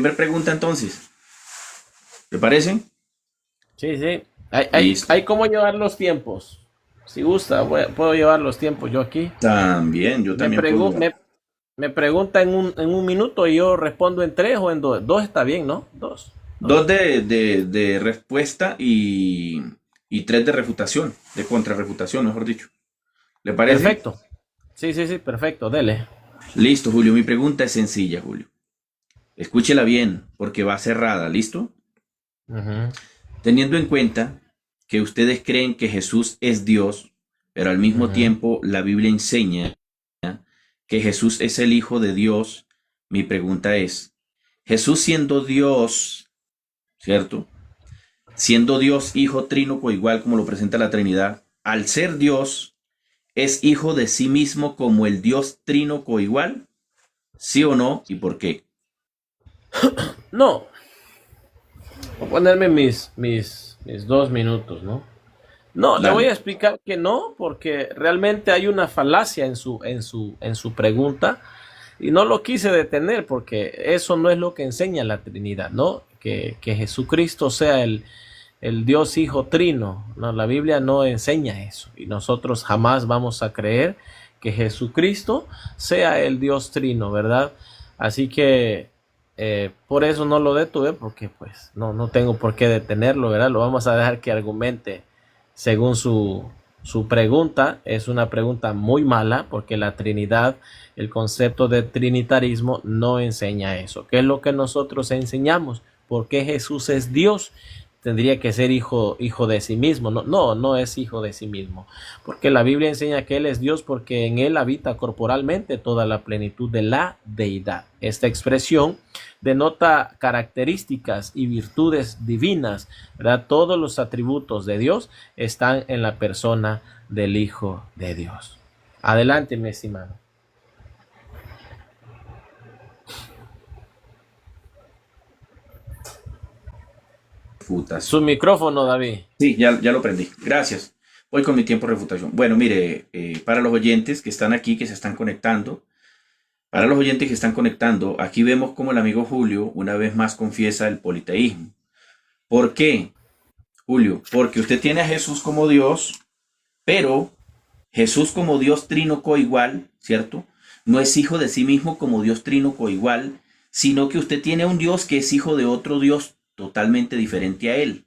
primera pregunta entonces. ¿Le parece? Sí, sí. Hay, hay, Listo. hay cómo llevar los tiempos. Si gusta, puedo llevar los tiempos yo aquí. También, yo Me, también puedo pregu- llevar. me, me pregunta en un minuto y yo respondo en tres o en dos. Dos está bien, ¿no? Dos. Dos Dos. de respuesta y tres de refutación, de contrarrefutación, mejor dicho. ¿Le parece? Perfecto. Sí, sí, sí, perfecto. Dele. Listo, Julio. Mi pregunta es sencilla, Julio. Escúchela bien, porque va cerrada, ¿listo? Ujú, Teniendo en cuenta que ustedes creen que Jesús es Dios, pero al mismo ujú. tiempo la Biblia enseña que Jesús es el Hijo de Dios, mi pregunta es, Jesús siendo Dios, ¿cierto? Siendo Dios Hijo Trínoco, igual como lo presenta la Trinidad, al ser Dios, ¿es hijo de sí mismo como el Dios Trínoco igual? ¿Sí o no? ¿Y por qué? No, voy a ponerme mis 2 minutos, ¿no? No, le voy Dale. a explicar que no, porque realmente hay una falacia en su pregunta y no lo quise detener porque eso no es lo que enseña la Trinidad, ¿no? Que Jesucristo sea el Dios Hijo Trino. No, la Biblia no enseña eso y nosotros jamás vamos a creer que Jesucristo sea el Dios Trino, ¿verdad? Así que por eso no lo detuve porque pues no tengo por qué detenerlo, ¿verdad? Lo vamos a dejar que argumente según su pregunta. Es una pregunta muy mala porque la Trinidad, el concepto de trinitarismo no enseña eso. ¿Qué es lo que nosotros enseñamos? ¿Por qué Jesús es Dios? Tendría que ser hijo de sí mismo. No, no, no es hijo de sí mismo. Porque la Biblia enseña que Él es Dios porque en Él habita corporalmente toda la plenitud de la deidad. Esta expresión denota características y virtudes divinas, ¿verdad? Todos los atributos de Dios están en la persona del Hijo de Dios. Adelante, mi estimado. Su Refutación. micrófono, David. Sí, ya lo prendí. Gracias. Voy con mi tiempo de refutación. Bueno, mire, para los oyentes que están aquí, que se están conectando, para los oyentes que están conectando, aquí vemos como el amigo Julio una vez más confiesa el politeísmo. ¿Por qué, Julio? Porque usted tiene a Jesús como Dios, pero Jesús como Dios trino coigual, ¿cierto? No es hijo de sí mismo como Dios trino coigual, sino que usted tiene un Dios que es hijo de otro Dios totalmente diferente a él.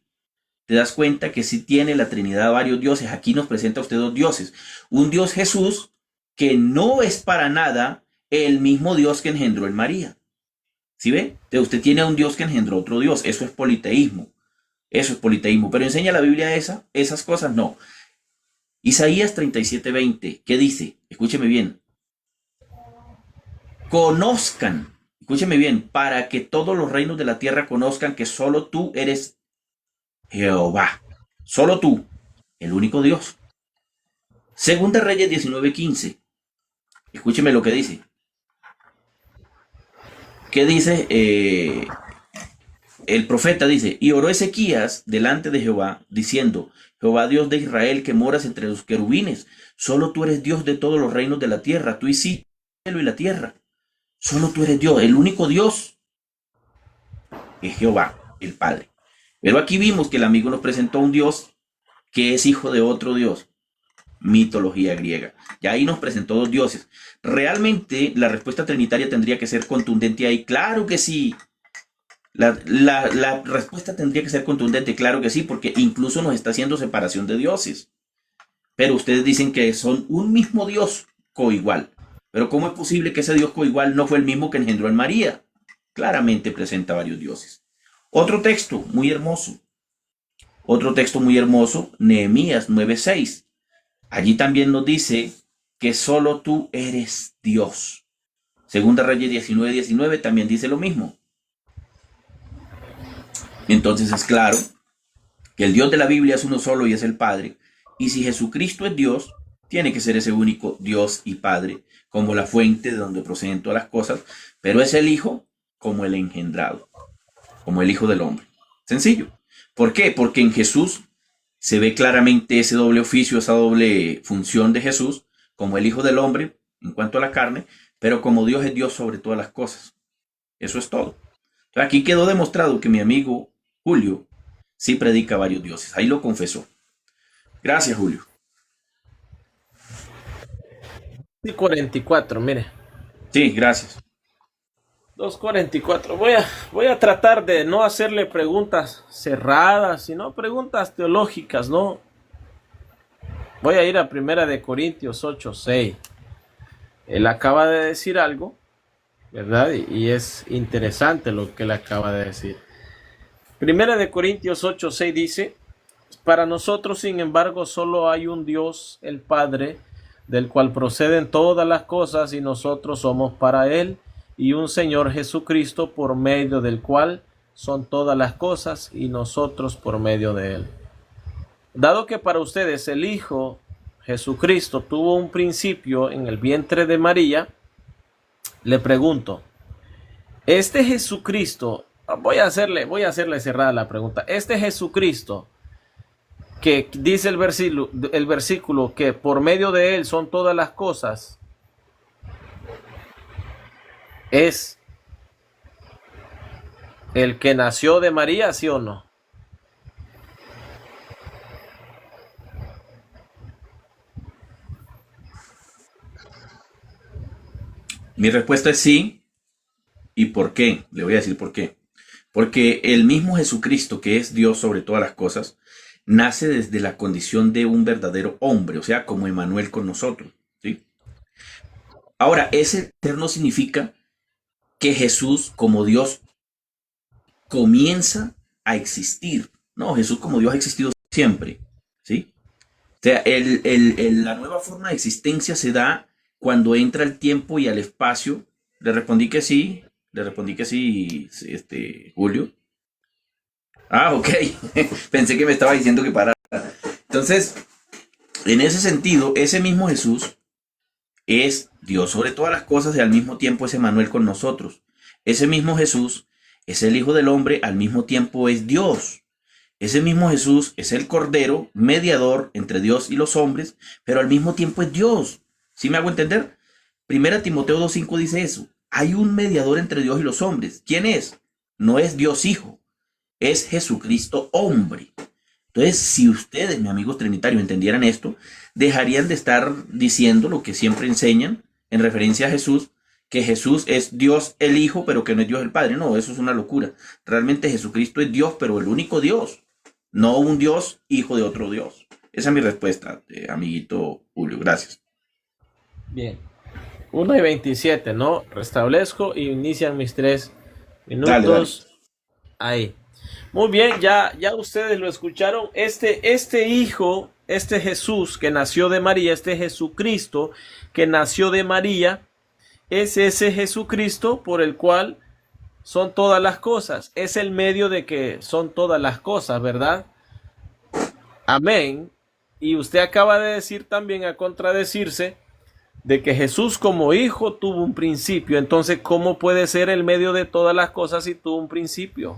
Te das cuenta que sí tiene la Trinidad varios dioses. Aquí nos presenta usted dos dioses. Un Dios Jesús que no es para nada el mismo Dios que engendró en María. ¿Sí ve? Entonces usted tiene un Dios que engendró otro Dios. Eso es politeísmo. Eso es politeísmo. Pero enseña la Biblia esas cosas, no. Isaías 37:20, ¿qué dice? Escúcheme bien. Conozcan, escúcheme bien, para que todos los reinos de la tierra conozcan que solo tú eres Jehová. Solo tú, el único Dios. Segunda Reyes 19:15. Escúcheme lo que dice. ¿Qué dice? El profeta dice, y oró Ezequías delante de Jehová, diciendo, Jehová Dios de Israel, que moras entre los querubines, solo tú eres Dios de todos los reinos de la tierra, tú hiciste el cielo y la tierra. Solo tú eres Dios, el único Dios es Jehová, el Padre. Pero aquí vimos que el amigo nos presentó un Dios que es hijo de otro Dios, mitología griega. Ya ahí nos presentó dos dioses. Realmente la respuesta trinitaria tendría que ser contundente ahí. Claro que sí. La respuesta tendría que ser contundente, claro que sí, porque incluso nos está haciendo separación de dioses. Pero ustedes dicen que son un mismo Dios coigual. Pero ¿cómo es posible que ese Dios coigual no fue el mismo que engendró en María? Claramente presenta varios dioses. Otro texto muy hermoso. Otro texto muy hermoso, Nehemías 9:6. Allí también nos dice que solo tú eres Dios. Segunda Reyes 19:19 también dice lo mismo. Entonces es claro que el Dios de la Biblia es uno solo y es el Padre. Y si Jesucristo es Dios, tiene que ser ese único Dios y Padre, como la fuente de donde proceden todas las cosas, pero es el Hijo como el engendrado, como el Hijo del Hombre. Sencillo. ¿Por qué? Porque en Jesús se ve claramente ese doble oficio, esa doble función de Jesús, como el Hijo del Hombre en cuanto a la carne, pero como Dios es Dios sobre todas las cosas. Eso es todo. Aquí quedó demostrado que mi amigo Julio sí predica varios dioses. Ahí lo confesó. Gracias, Julio. Y 44, mire. Sí, gracias. 2:44. Voy a tratar de no hacerle preguntas cerradas, sino preguntas teológicas, ¿no? Voy a ir a 1 Corintios 8:6. Él acaba de decir algo, ¿verdad? Y es interesante lo que él acaba de decir. 1 Corintios 8:6 dice: para nosotros, sin embargo, solo hay un Dios, el Padre, del cual proceden todas las cosas, y nosotros somos para Él, y un Señor Jesucristo, por medio del cual son todas las cosas, y nosotros por medio de Él. Dado que para ustedes el Hijo Jesucristo tuvo un principio en el vientre de María, le pregunto, este Jesucristo, voy a hacerle cerrada la pregunta, este Jesucristo que dice el versículo que por medio de él son todas las cosas, ¿es el que nació de María, sí o no? Mi respuesta es sí. ¿Y por qué? Le voy a decir por qué. Porque el mismo Jesucristo, que es Dios sobre todas las cosas, nace desde la condición de un verdadero hombre, o sea, como Emmanuel con nosotros, ¿sí? Ahora, ese ser no significa que Jesús como Dios comienza a existir. No, Jesús como Dios ha existido siempre, ¿sí? O sea, la nueva forma de existencia se da cuando entra el tiempo y el espacio. Le respondí que sí, Julio. Ah, ok. Pensé que me estaba diciendo que parara. Entonces, en ese sentido, ese mismo Jesús es Dios sobre todas las cosas y al mismo tiempo es Emmanuel con nosotros. Ese mismo Jesús es el Hijo del Hombre, al mismo tiempo es Dios. Ese mismo Jesús es el Cordero, mediador entre Dios y los hombres, pero al mismo tiempo es Dios. ¿Sí me hago entender? 1 Timoteo 2:5 dice eso. Hay un mediador entre Dios y los hombres. ¿Quién es? No es Dios Hijo, es Jesucristo hombre. Entonces, si ustedes, mis amigos trinitarios, entendieran esto, dejarían de estar diciendo lo que siempre enseñan en referencia a Jesús, que Jesús es Dios el Hijo, pero que no es Dios el Padre. No, eso es una locura. Realmente Jesucristo es Dios, pero el único Dios, no un Dios hijo de otro Dios. Esa es mi respuesta, amiguito Julio. Gracias. Bien. 1:27, ¿no? Restablezco y inician mis 3 Dale. minutos. Ahí. Muy bien, ya ustedes lo escucharon. Este hijo, este Jesús que nació de María, este Jesucristo que nació de María, es ese Jesucristo por el cual son todas las cosas. Es el medio de que son todas las cosas, ¿verdad? Amén. Y usted acaba de decir también, a contradecirse, de que Jesús como hijo tuvo un principio. Entonces, ¿cómo puede ser el medio de todas las cosas si tuvo un principio?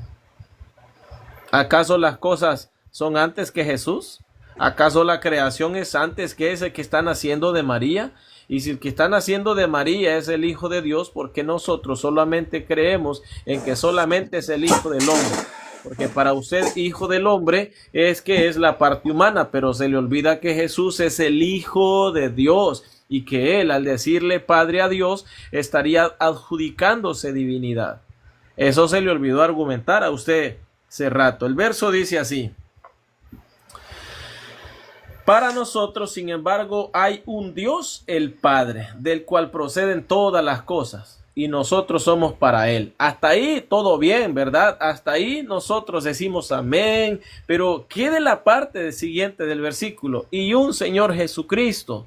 ¿Acaso las cosas son antes que Jesús? ¿Acaso la creación es antes que ese que está naciendo de María? Y si el que está naciendo de María es el Hijo de Dios, ¿por qué nosotros solamente creemos en que solamente es el Hijo del Hombre? Porque para usted, Hijo del Hombre, es que es la parte humana, pero se le olvida que Jesús es el Hijo de Dios y que él, al decirle Padre a Dios, estaría adjudicándose divinidad. Eso se le olvidó argumentar a usted hace rato. El verso dice así: para nosotros, sin embargo, hay un Dios, el Padre, del cual proceden todas las cosas, y nosotros somos para Él. Hasta ahí todo bien, ¿verdad? Hasta ahí nosotros decimos amén, pero ¿qué de la parte siguiente del versículo? Y un Señor Jesucristo,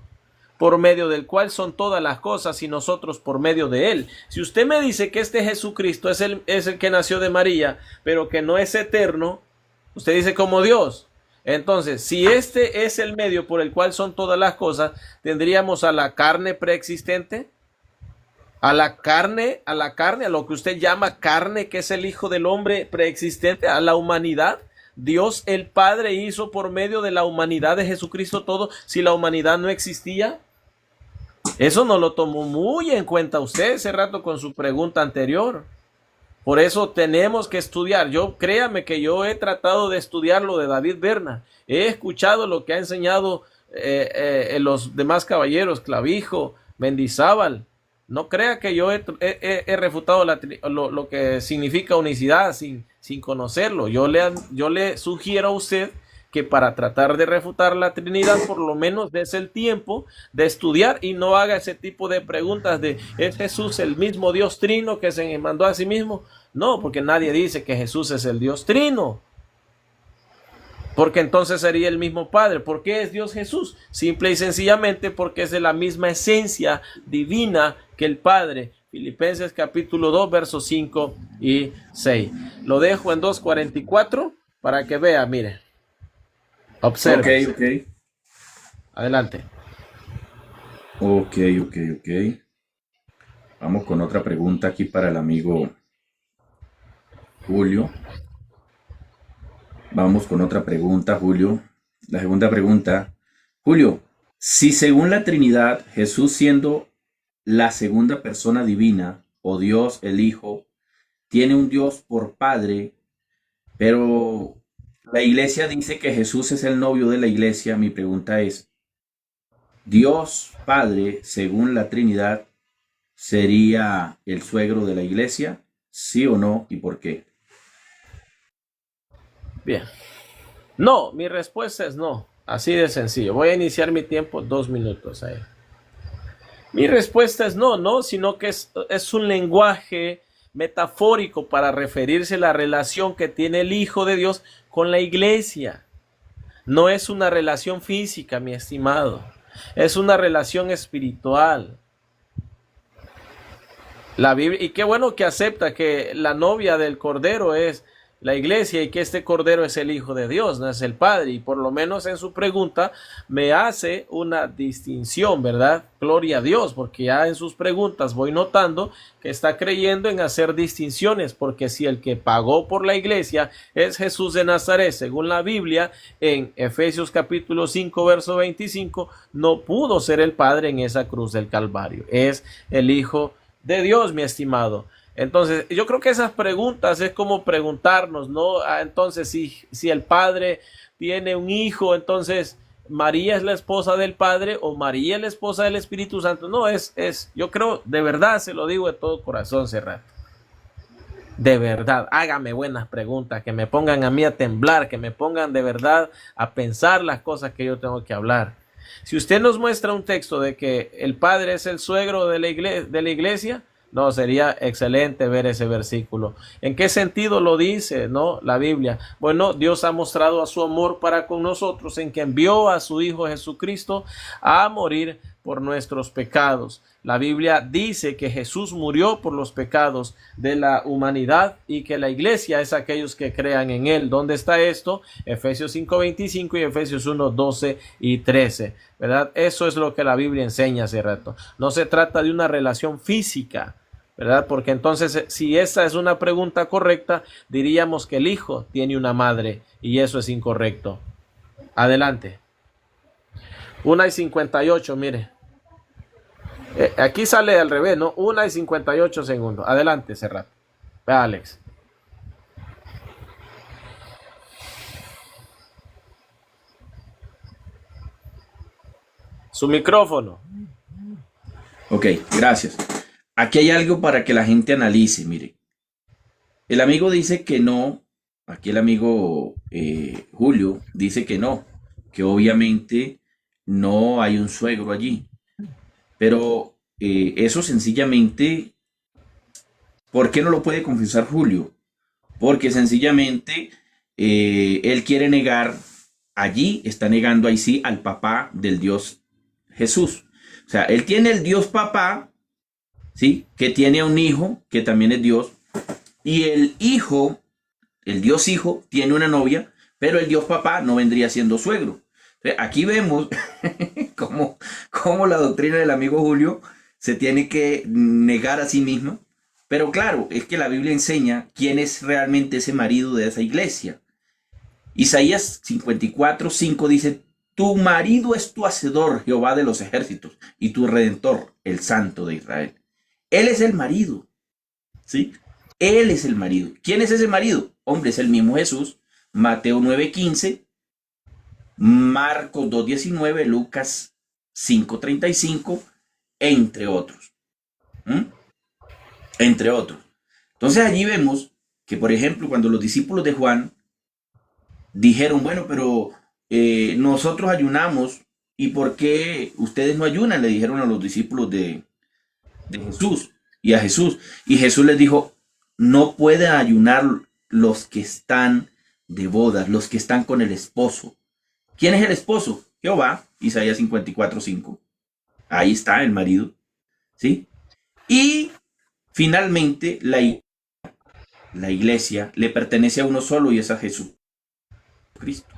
por medio del cual son todas las cosas y nosotros por medio de Él. Si usted me dice que este Jesucristo es el que nació de María, pero que no es eterno, usted dice como Dios. Entonces, si este es el medio por el cual son todas las cosas, tendríamos a la carne preexistente, a lo que usted llama carne, que es el Hijo del Hombre preexistente, a la humanidad. Dios el Padre hizo por medio de la humanidad de Jesucristo todo, si la humanidad no existía. Eso no lo tomó muy en cuenta usted ese rato con su pregunta anterior. Por eso tenemos que estudiar. Créame que yo he tratado de estudiar lo de David Berna. He escuchado lo que ha enseñado los demás caballeros, Clavijo, Mendizábal. No crea que yo he refutado lo que significa unicidad sin conocerlo. Yo le sugiero a usted que para tratar de refutar la Trinidad, por lo menos des el tiempo de estudiar y no haga ese tipo de preguntas de ¿es Jesús el mismo Dios trino que se mandó a sí mismo? No, porque nadie dice que Jesús es el Dios trino. Porque entonces sería el mismo Padre. ¿Por qué es Dios Jesús? Simple y sencillamente porque es de la misma esencia divina que el Padre. Filipenses capítulo 2, versos 5 y 6. Lo dejo en 2:44 para que vea, mire. Observe. Ok. Adelante. Ok. Vamos con otra pregunta aquí para el amigo Julio. Vamos con otra pregunta, Julio. La segunda pregunta. Julio, si según la Trinidad, Jesús siendo la segunda persona divina, o Dios el Hijo, tiene un Dios por Padre, pero la iglesia dice que Jesús es el novio de la iglesia, mi pregunta es, ¿Dios Padre, según la Trinidad, sería el suegro de la iglesia? ¿Sí o no? ¿Y por qué? Bien. No, mi respuesta es no. Así de sencillo. Voy a iniciar mi tiempo 2 minutos ahí. Mi respuesta es no, sino que es un lenguaje metafórico para referirse a la relación que tiene el Hijo de Dios con la iglesia. No es una relación física, mi estimado. Es una relación espiritual. La Biblia, y qué bueno que acepta que la novia del Cordero es la iglesia y que este Cordero es el Hijo de Dios, no es el Padre. Y por lo menos en su pregunta me hace una distinción, ¿verdad? Gloria a Dios, porque ya en sus preguntas voy notando que está creyendo en hacer distinciones, porque si el que pagó por la iglesia es Jesús de Nazaret, según la Biblia, en Efesios capítulo 5, verso 25, no pudo ser el Padre en esa cruz del Calvario. Es el Hijo de Dios, mi estimado. Entonces, yo creo que esas preguntas es como preguntarnos, ¿no? Entonces, si el Padre tiene un hijo, entonces María es la esposa del Padre o María es la esposa del Espíritu Santo. No, yo creo, de verdad, se lo digo de todo corazón, Serrat. De verdad, hágame buenas preguntas, que me pongan a mí a temblar, que me pongan de verdad a pensar las cosas que yo tengo que hablar. Si usted nos muestra un texto de que el Padre es el suegro de la iglesia, no, sería excelente ver ese versículo. ¿En qué sentido lo dice, no, la Biblia? Bueno, Dios ha mostrado a su amor para con nosotros en que envió a su Hijo Jesucristo a morir por nuestros pecados. La Biblia dice que Jesús murió por los pecados de la humanidad y que la iglesia es aquellos que crean en él. ¿Dónde está esto? Efesios 5:25 y Efesios 1:12 y 13. ¿Verdad? Eso es lo que la Biblia enseña hace rato. No se trata de una relación física, ¿verdad? Porque entonces, si esa es una pregunta correcta, diríamos que el Hijo tiene una madre y eso es incorrecto. Adelante. 1:58, mire. Aquí sale al revés, ¿no? 1:58 segundos. Adelante, Serrat. Ve, Alex. Su micrófono. Ok, gracias. Aquí hay algo para que la gente analice, mire. El amigo dice que no, aquí el amigo Julio dice que no, que obviamente no hay un suegro allí. Pero eso sencillamente, ¿por qué no lo puede confesar Julio? Porque sencillamente él quiere negar, allí está negando ahí sí al papá del Dios Jesús. O sea, él tiene el Dios papá, ¿sí? Que tiene un hijo que también es Dios. Y el hijo, el Dios hijo, tiene una novia, pero el Dios papá no vendría siendo suegro. Aquí vemos cómo la doctrina del amigo Julio se tiene que negar a sí misma. Pero claro, es que la Biblia enseña quién es realmente ese marido de esa iglesia. Isaías 54:5 dice, tu marido es tu hacedor, Jehová de los ejércitos, y tu redentor, el Santo de Israel. Él es el marido, ¿sí? Él es el marido. ¿Quién es ese marido? Hombre, es el mismo Jesús. Mateo 9:15, Marcos 2:19, Lucas 5:35, entre otros. ¿Mm? Entre otros. Entonces allí vemos que, por ejemplo, cuando los discípulos de Juan dijeron, bueno, pero nosotros ayunamos, ¿y por qué ustedes no ayunan? Le dijeron a los discípulos de Jesús y a Jesús. Y Jesús les dijo, no pueden ayunar los que están de bodas, los que están con el esposo. ¿Quién es el esposo? Jehová, Isaías 54:5. Ahí está el marido, ¿sí? Y finalmente la iglesia le pertenece a uno solo y es a Jesucristo,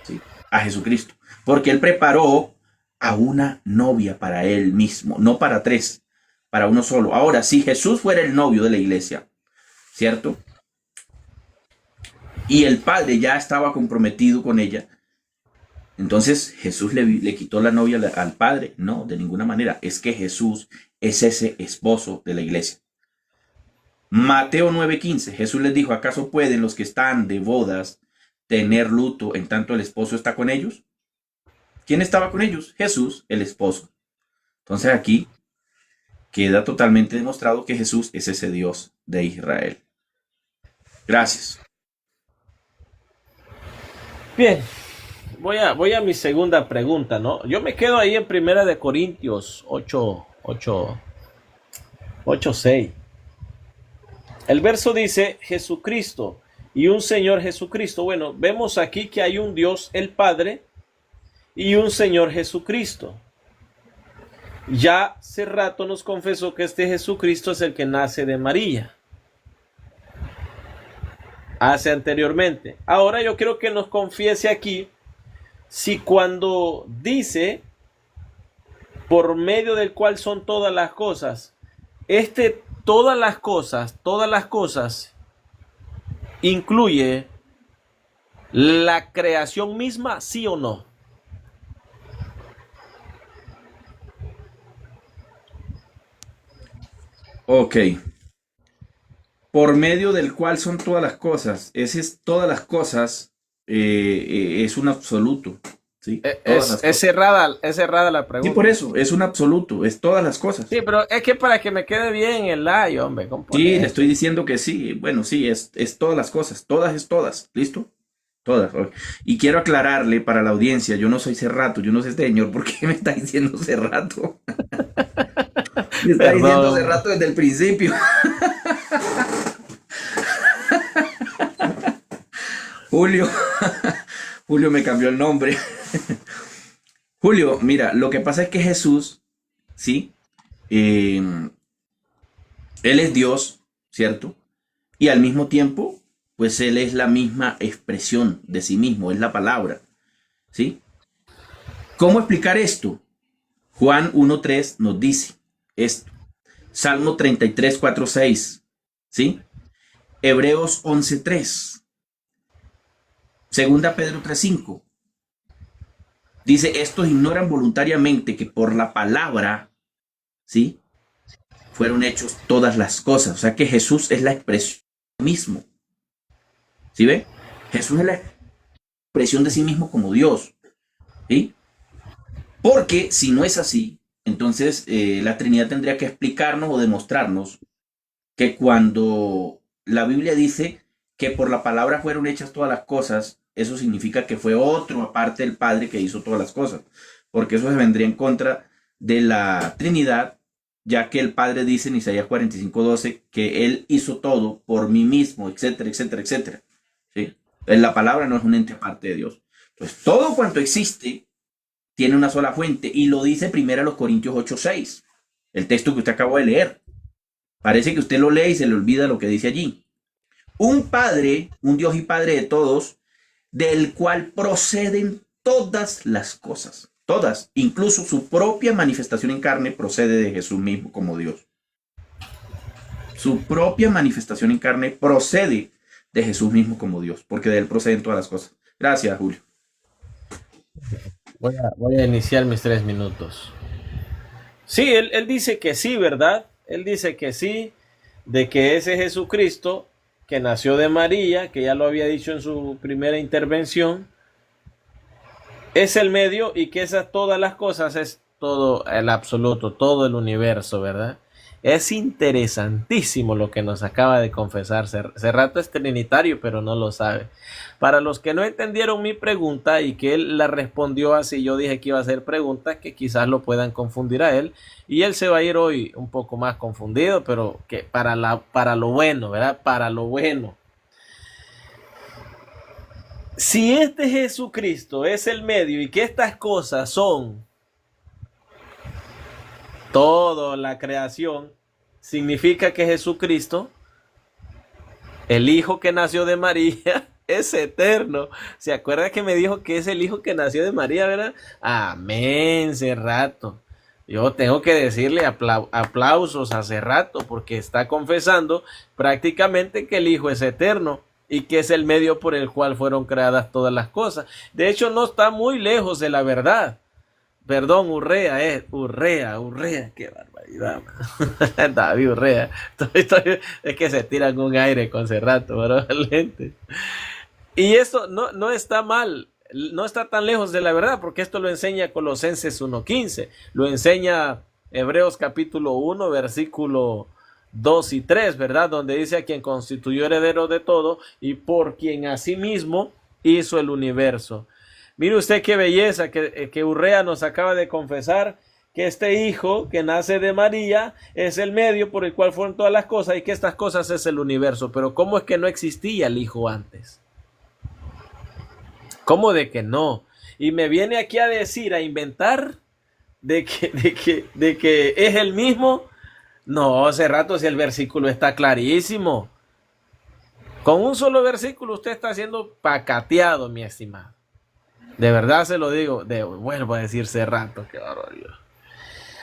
¿sí? A Jesucristo. Porque él preparó a una novia para él mismo, no para tres, para uno solo. Ahora, si Jesús fuera el novio de la iglesia, ¿cierto? Y el padre ya estaba comprometido con ella, entonces Jesús le quitó la novia al padre. No, de ninguna manera. Es que Jesús es ese esposo de la iglesia. Mateo 9:15, Jesús les dijo, ¿acaso pueden los que están de bodas tener luto en tanto el esposo está con ellos? ¿Quién estaba con ellos? Jesús, el esposo. Entonces aquí queda totalmente demostrado que Jesús es ese Dios de Israel. Gracias. Bien, voy a mi segunda pregunta, ¿no? Yo me quedo ahí en Primera de Corintios 8:6. El verso dice Jesucristo y un Señor Jesucristo. Bueno, vemos aquí que hay un Dios el Padre y un Señor Jesucristo. Ya hace rato nos confesó que este Jesucristo es el que nace de María. Hace anteriormente. Ahora yo quiero que nos confiese aquí si cuando dice por medio del cual son todas las cosas, todas las cosas incluye la creación misma, sí o no. Ok. Por medio del cual son todas las cosas. Ese es todas las cosas. Es un absoluto. ¿Sí? Todas las Es cosas. cerrada la Sí, por pregunta. eso. Es un absoluto. Es todas las cosas. Sí, pero es que para que me quede bien el ay, hombre, Sí, le componente. estoy diciendo que sí. Bueno, sí, es todas las cosas. Todas es todas. ¿Listo? Todas. Ok. Y quiero aclararle para la audiencia, yo no soy Cerrato, yo no sé este señor por qué me está diciendo Cerrato. Me está diciendo Perdón. Cerrato desde el principio. Julio, Julio me cambió el nombre. Julio, mira, lo que pasa es que Jesús, ¿sí? Eh, él es Dios, ¿cierto? Y al mismo tiempo, pues Él es la misma expresión de sí mismo, es la palabra, ¿sí? ¿Cómo explicar esto? Juan 1:3 nos dice esto. Salmo 33:4-6, ¿sí? Hebreos 11:3. Segunda Pedro 3:5. Dice, estos ignoran voluntariamente que por la palabra, ¿sí? Fueron hechos todas las cosas. O sea que Jesús es la expresión mismo. ¿Sí ve? Jesús es la expresión de sí mismo como Dios. ¿Sí? Porque si no es así, entonces la Trinidad tendría que explicarnos o demostrarnos que cuando la Biblia dice que por la palabra fueron hechas todas las cosas, eso significa que fue otro aparte del Padre que hizo todas las cosas. Porque eso se vendría en contra de la Trinidad, ya que el Padre dice en Isaías 45:12 que Él hizo todo por mí mismo, etcétera, etcétera, etcétera. ¿Sí? Entonces, la palabra no es un ente aparte de Dios. Entonces, todo cuanto existe tiene una sola fuente y lo dice primero a los Corintios 8:6, el texto que usted acabó de leer. Parece que usted lo lee y se le olvida lo que dice allí. Un Padre, un Dios y Padre de todos, del cual proceden todas las cosas. Todas, incluso su propia manifestación en carne procede de Jesús mismo como Dios. Su propia manifestación en carne procede de Jesús mismo como Dios, porque de él proceden todas las cosas. Gracias, Julio. Voy a iniciar mis 3 minutos. Sí, él dice que sí, ¿verdad? Él dice que sí. de que ese Jesucristo que nació de María, que ya lo había dicho en su primera intervención, es el medio y que esas todas las cosas es todo el absoluto, todo el universo, ¿verdad? Es interesantísimo lo que nos acaba de confesar. Cerrato es trinitario, pero no lo sabe. Para los que no entendieron mi pregunta y que él la respondió así, yo dije que iba a hacer preguntas que quizás lo puedan confundir a él. Y él se va a ir hoy un poco más confundido, pero que para lo bueno, ¿verdad? Para lo bueno. Si este Jesucristo es el medio y que estas cosas son toda la creación, significa que Jesucristo, el Hijo que nació de María, es eterno. ¿Se acuerda que me dijo que es el Hijo que nació de María, verdad? Amén, Cerrato. Yo tengo que decirle aplausos a Cerrato porque está confesando prácticamente que el Hijo es eterno y que es el medio por el cual fueron creadas todas las cosas. De hecho, no está muy lejos de la verdad. Perdón, Urrea, qué barbaridad. David Urrea. Es que se tiran un aire con Cerrato, probablemente. Y esto no está mal, no está tan lejos de la verdad, porque esto lo enseña Colosenses 1:15, lo enseña Hebreos capítulo 1, versículo 2 y 3, ¿verdad? Donde dice a quien constituyó heredero de todo y por quien asimismo hizo el universo. Mire usted qué belleza que Urrea nos acaba de confesar que este Hijo que nace de María es el medio por el cual fueron todas las cosas y que estas cosas es el universo. Pero ¿cómo es que no existía el Hijo antes? ¿Cómo de que no? Y me viene aquí a decir, a inventar de que es el mismo. No, hace rato si el versículo está clarísimo. Con un solo versículo usted está siendo pacateado, mi estimado. De verdad se lo digo, vuelvo a decir Cerrato, qué barbaridad.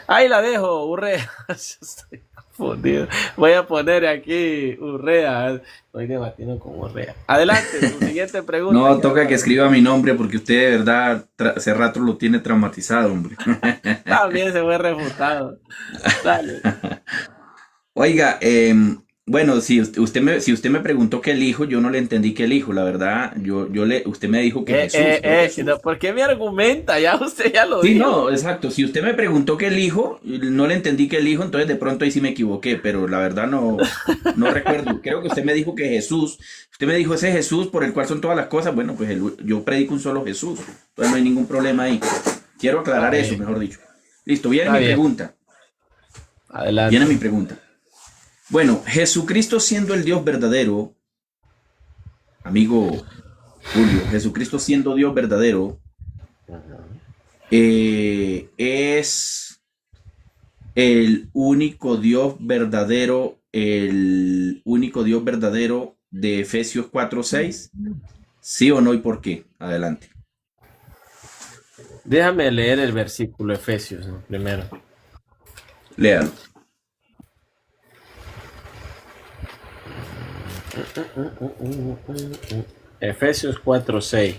Ahí la dejo, Urrea. Estoy confundido. Voy a poner aquí Urrea. Estoy debatiendo con Urrea. Adelante, su siguiente pregunta. No, toca que escriba mi nombre porque usted de verdad Cerrato lo tiene traumatizado, hombre. También se fue refutado. Dale. Oiga, bueno, si usted me preguntó que el Hijo, yo no le entendí que el Hijo, la verdad, usted me dijo que Jesús. No, ¿por qué me argumenta? Ya usted ya lo Sí, dijo. no, exacto. Si usted me preguntó que el Hijo, no le entendí que el Hijo, entonces de pronto ahí sí me equivoqué, pero la verdad no recuerdo. Creo que usted me dijo que Jesús, usted me dijo ese Jesús por el cual son todas las cosas. Bueno, pues yo predico un solo Jesús, entonces no hay ningún problema ahí. Quiero aclarar eso, mejor dicho. Listo, viene mi pregunta. Adelante. Viene mi pregunta. Bueno, Jesucristo siendo el Dios verdadero, amigo Julio, Jesucristo siendo Dios verdadero, es el único Dios verdadero de Efesios 4:6, ¿sí o no y por qué? Adelante. Déjame leer el versículo Efesios, ¿no? Primero. Léalo. Efesios 4:6.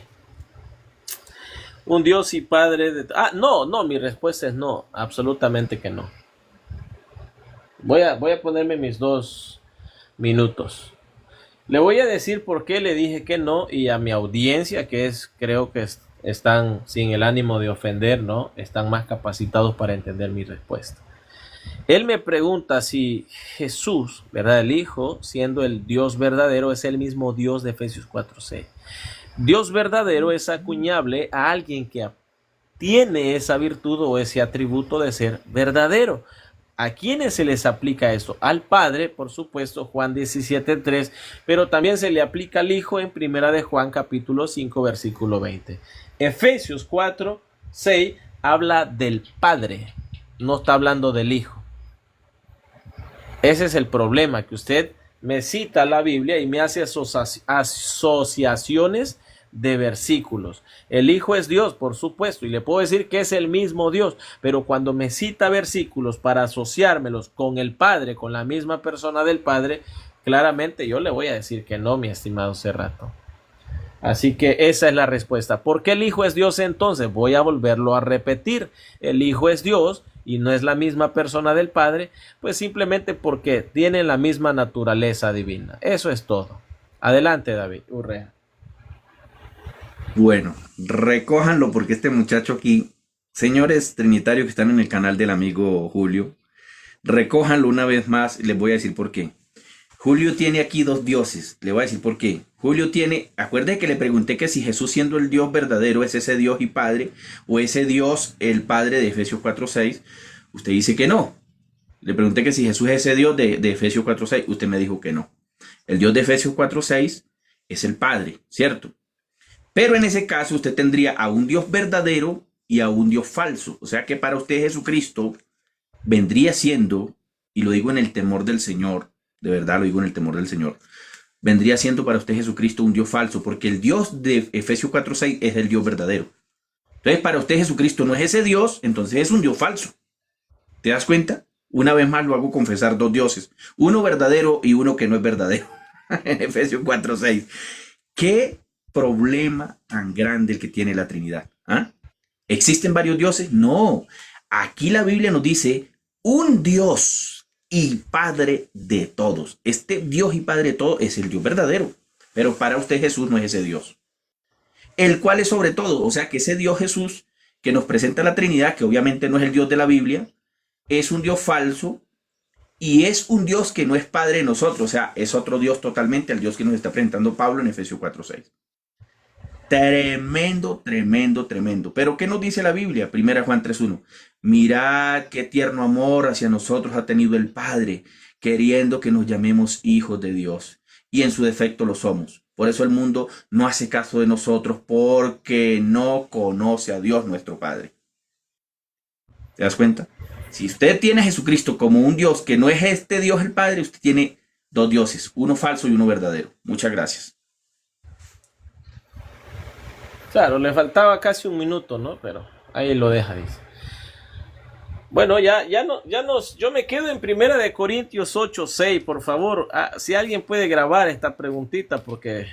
Un Dios y Padre de... no, mi respuesta es no, absolutamente que no. Voy a ponerme mis 2 minutos. Le voy a decir por qué le dije que no y a mi audiencia, creo que están sin el ánimo de ofender, ¿no? Están más capacitados para entender mi respuesta. Él me pregunta si Jesús, ¿verdad? El Hijo, siendo el Dios verdadero, es el mismo Dios de Efesios 4:6. Dios verdadero es acuñable a alguien que tiene esa virtud o ese atributo de ser verdadero. ¿A quiénes se les aplica esto? Al Padre, por supuesto, Juan 17:3, pero también se le aplica al Hijo en Primera de Juan, capítulo 5, versículo 20. Efesios 4:6 habla del Padre, no está hablando del Hijo. Ese es el problema, que usted me cita la Biblia y me hace asociaciones de versículos. El Hijo es Dios, por supuesto, y le puedo decir que es el mismo Dios, pero cuando me cita versículos para asociármelos con el Padre, con la misma persona del Padre, claramente yo le voy a decir que no, mi estimado Cerrato. Así que esa es la respuesta. ¿Por qué el Hijo es Dios entonces? Voy a volverlo a repetir. El Hijo es Dios y no es la misma persona del Padre, pues simplemente porque tienen la misma naturaleza divina. Eso es todo. Adelante, David Urrea. Bueno, recójanlo porque este muchacho aquí, señores trinitarios que están en el canal del amigo Julio, recójanlo una vez más y les voy a decir por qué. Julio tiene aquí dos dioses, le voy a decir por qué. Julio tiene, acuérdate que le pregunté que si Jesús siendo el Dios verdadero es ese Dios y Padre o ese Dios el Padre de Efesios 4:6, usted dice que no. Le pregunté que si Jesús es ese Dios de Efesios 4:6, usted me dijo que no. El Dios de Efesios 4:6 es el Padre, ¿cierto? Pero en ese caso usted tendría a un Dios verdadero y a un Dios falso. O sea que para usted Jesucristo vendría siendo, y lo digo en el temor del Señor, de verdad lo digo en el temor del Señor, vendría siendo para usted Jesucristo un Dios falso, porque el Dios de Efesios 4:6 es el Dios verdadero. Entonces para usted Jesucristo no es ese Dios, entonces es un Dios falso. ¿Te das cuenta? Una vez más lo hago confesar dos dioses, uno verdadero y uno que no es verdadero. En Efesios 4:6. ¿Qué problema tan grande el que tiene la Trinidad? ¿Ah? ¿Existen varios dioses? No. Aquí la Biblia nos dice un Dios y Padre de todos. Este Dios y Padre de todos es el Dios verdadero. Pero para usted Jesús no es ese Dios. El cual es sobre todo, o sea que ese Dios Jesús que nos presenta la Trinidad, que obviamente no es el Dios de la Biblia, es un Dios falso y es un Dios que no es Padre de nosotros. O sea, es otro Dios totalmente al Dios que nos está presentando Pablo en Efesios 4:6. Tremendo, tremendo, tremendo. Pero ¿qué nos dice la Biblia? 1 Juan 3:1. Mirad qué tierno amor hacia nosotros ha tenido el Padre, queriendo que nos llamemos hijos de Dios. Y en su defecto lo somos. Por eso el mundo no hace caso de nosotros, porque no conoce a Dios nuestro Padre. ¿Te das cuenta? Si usted tiene a Jesucristo como un Dios que no es este Dios el Padre, usted tiene dos dioses, uno falso y uno verdadero. Muchas gracias. Claro, le faltaba casi un minuto, ¿no? Pero ahí lo deja, dice. Bueno, yo me quedo en Primera de Corintios 8:6, por favor. Si alguien puede grabar esta preguntita, porque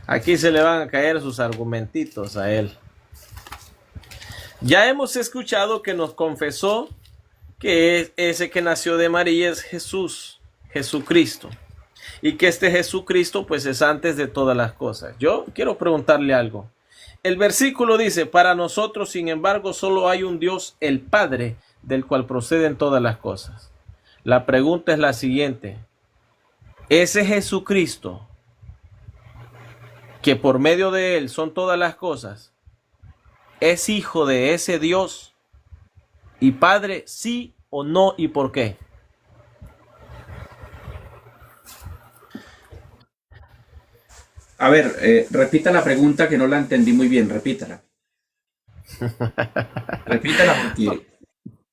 aquí se le van a caer sus argumentitos a él. Ya hemos escuchado que nos confesó que ese que nació de María es Jesús, Jesucristo. Y que este Jesucristo pues es antes de todas las cosas. Yo quiero preguntarle algo. El versículo dice, para nosotros sin embargo solo hay un Dios, el Padre, del cual proceden todas las cosas. La pregunta es la siguiente. Ese Jesucristo, que por medio de él son todas las cosas, ¿es hijo de ese Dios y Padre, sí o no, y por qué? A ver, repita la pregunta que no la entendí muy bien, repítala. Repítala porque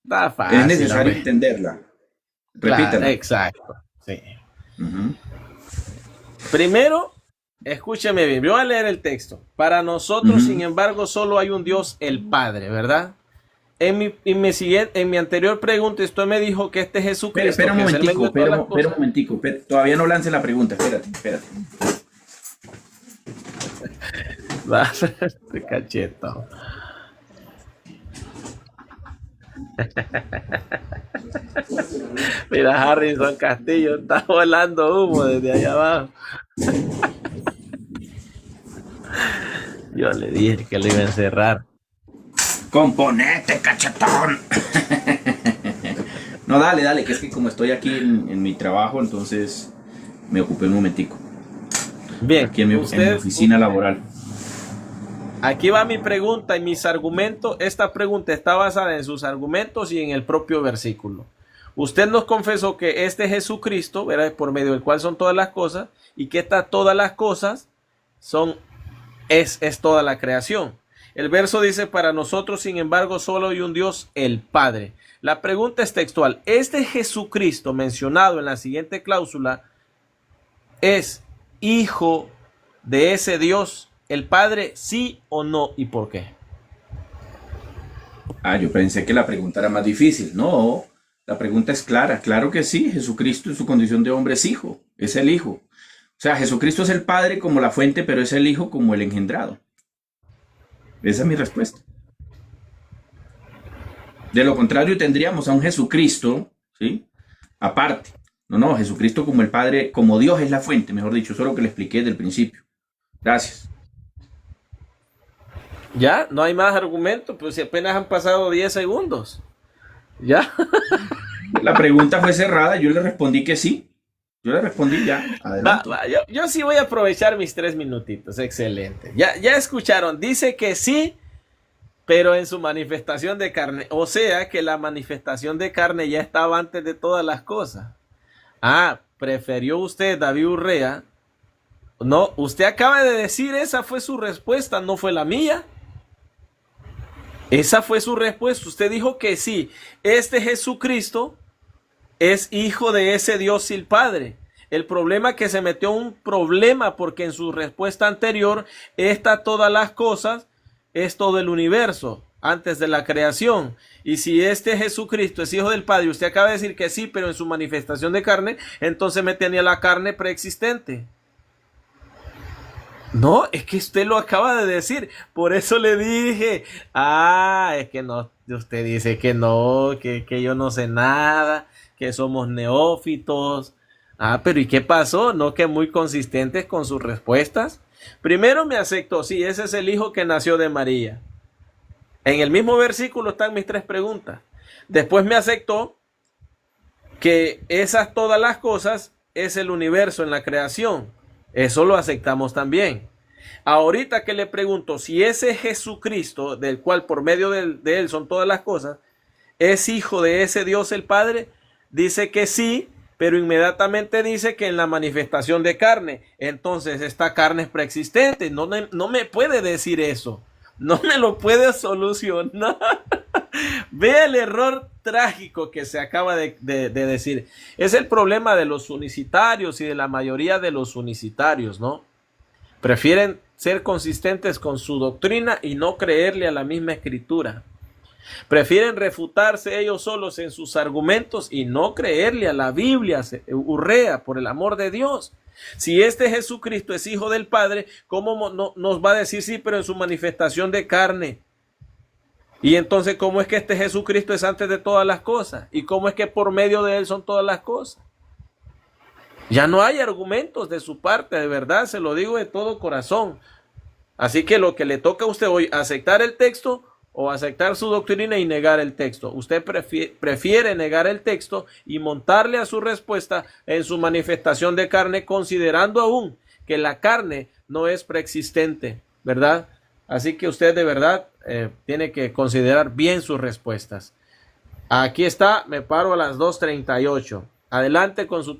Está es fácil, necesario hombre. entenderla. Claro, Repítala. exacto. Sí. Ujú. Primero, escúcheme bien, yo voy a leer el texto. Para nosotros, sin Ujú. embargo, solo hay un Dios, el Padre, ¿verdad? En mi anterior pregunta, usted me dijo que este Espera, Jesucristo, espera un que es el medio momentico, de todas las espera un cosas, momentico. Todavía no lance la pregunta, espérate, espérate. va, este cacheto. Mira, Harrison Castillo está volando humo desde allá abajo. Yo le dije que lo iba a encerrar. Componente, cachetón. No, dale, dale, que es que como estoy aquí en mi trabajo, entonces me ocupé un momentico. Bien, Aquí en mi oficina laboral. aquí va mi pregunta y mis argumentos. Esta pregunta está basada en sus argumentos y en el propio versículo. Usted nos confesó que este Jesucristo, ¿verdad?, por medio del cual son todas las cosas, y que estas todas las cosas es toda la creación. El verso dice, para nosotros, sin embargo, solo hay un Dios, el Padre. La pregunta es textual. ¿Este Jesucristo mencionado en la siguiente cláusula es hijo de ese Dios, el Padre, sí o no, y por qué? Ah, yo pensé que la pregunta era más difícil. No, la pregunta es clara. Claro que sí, Jesucristo en su condición de hombre es hijo, es el hijo. O sea, Jesucristo es el Padre como la fuente, pero es el hijo como el engendrado. Esa es mi respuesta. De lo contrario, tendríamos a un Jesucristo, ¿sí? Aparte. No, no, Jesucristo como el Padre, como Dios es la fuente, mejor dicho, eso es lo que le expliqué desde el principio. Gracias. Ya, no hay más argumentos, pues si apenas han pasado 10 segundos. Ya. La pregunta fue cerrada, yo le respondí que sí. Yo le respondí ya, adelante. Yo sí voy a aprovechar mis 3 minutitos. Excelente. Ya escucharon. Dice que sí, pero en su manifestación de carne. O sea que la manifestación de carne ya estaba antes de todas las cosas. Ah, prefirió usted, David Urrea. No, usted acaba de decir, esa fue su respuesta, no fue la mía. Esa fue su respuesta. Usted dijo que sí, este Jesucristo es hijo de ese Dios y el Padre. El problema es que se metió un problema porque en su respuesta anterior, todas las cosas, es todo el universo antes de la creación. Y si este Jesucristo es hijo del Padre, usted acaba de decir que sí, pero en su manifestación de carne, entonces me tenía la carne preexistente. No, es que usted lo acaba de decir, por eso le dije, es que no, usted dice que no, que yo no sé nada, que somos neófitos. Pero ¿y qué pasó? ¿No que muy consistentes con sus respuestas? Primero me aceptó, sí, ese es el hijo que nació de María. En el mismo versículo están mis 3 preguntas. Después me aceptó que esas todas las cosas es el universo en la creación. Eso lo aceptamos también. Ahorita que le pregunto si ese Jesucristo, del cual por medio de él son todas las cosas, es hijo de ese Dios el Padre, dice que sí, pero inmediatamente dice que en la manifestación de carne. Entonces esta carne es preexistente. No me puede decir eso. No me lo puede solucionar. Ve el error trágico que se acaba de decir. Es el problema de los unicitarios y de la mayoría de los unicitarios, ¿no? Prefieren ser consistentes con su doctrina y no creerle a la misma escritura. Prefieren refutarse ellos solos en sus argumentos y no creerle a la Biblia. Urrea, por el amor de Dios. Si este Jesucristo es hijo del Padre, ¿cómo nos va a decir sí, pero en su manifestación de carne? Y entonces, ¿cómo es que este Jesucristo es antes de todas las cosas? ¿Y cómo es que por medio de él son todas las cosas? Ya no hay argumentos de su parte, de verdad, se lo digo de todo corazón. Así que lo que le toca a usted hoy, aceptar el texto o aceptar su doctrina y negar el texto. Usted prefiere negar el texto y montarle a su respuesta en su manifestación de carne, considerando aún que la carne no es preexistente, ¿verdad? Así que usted de verdad tiene que considerar bien sus respuestas. Aquí está, me paro a las 2:38. Adelante con su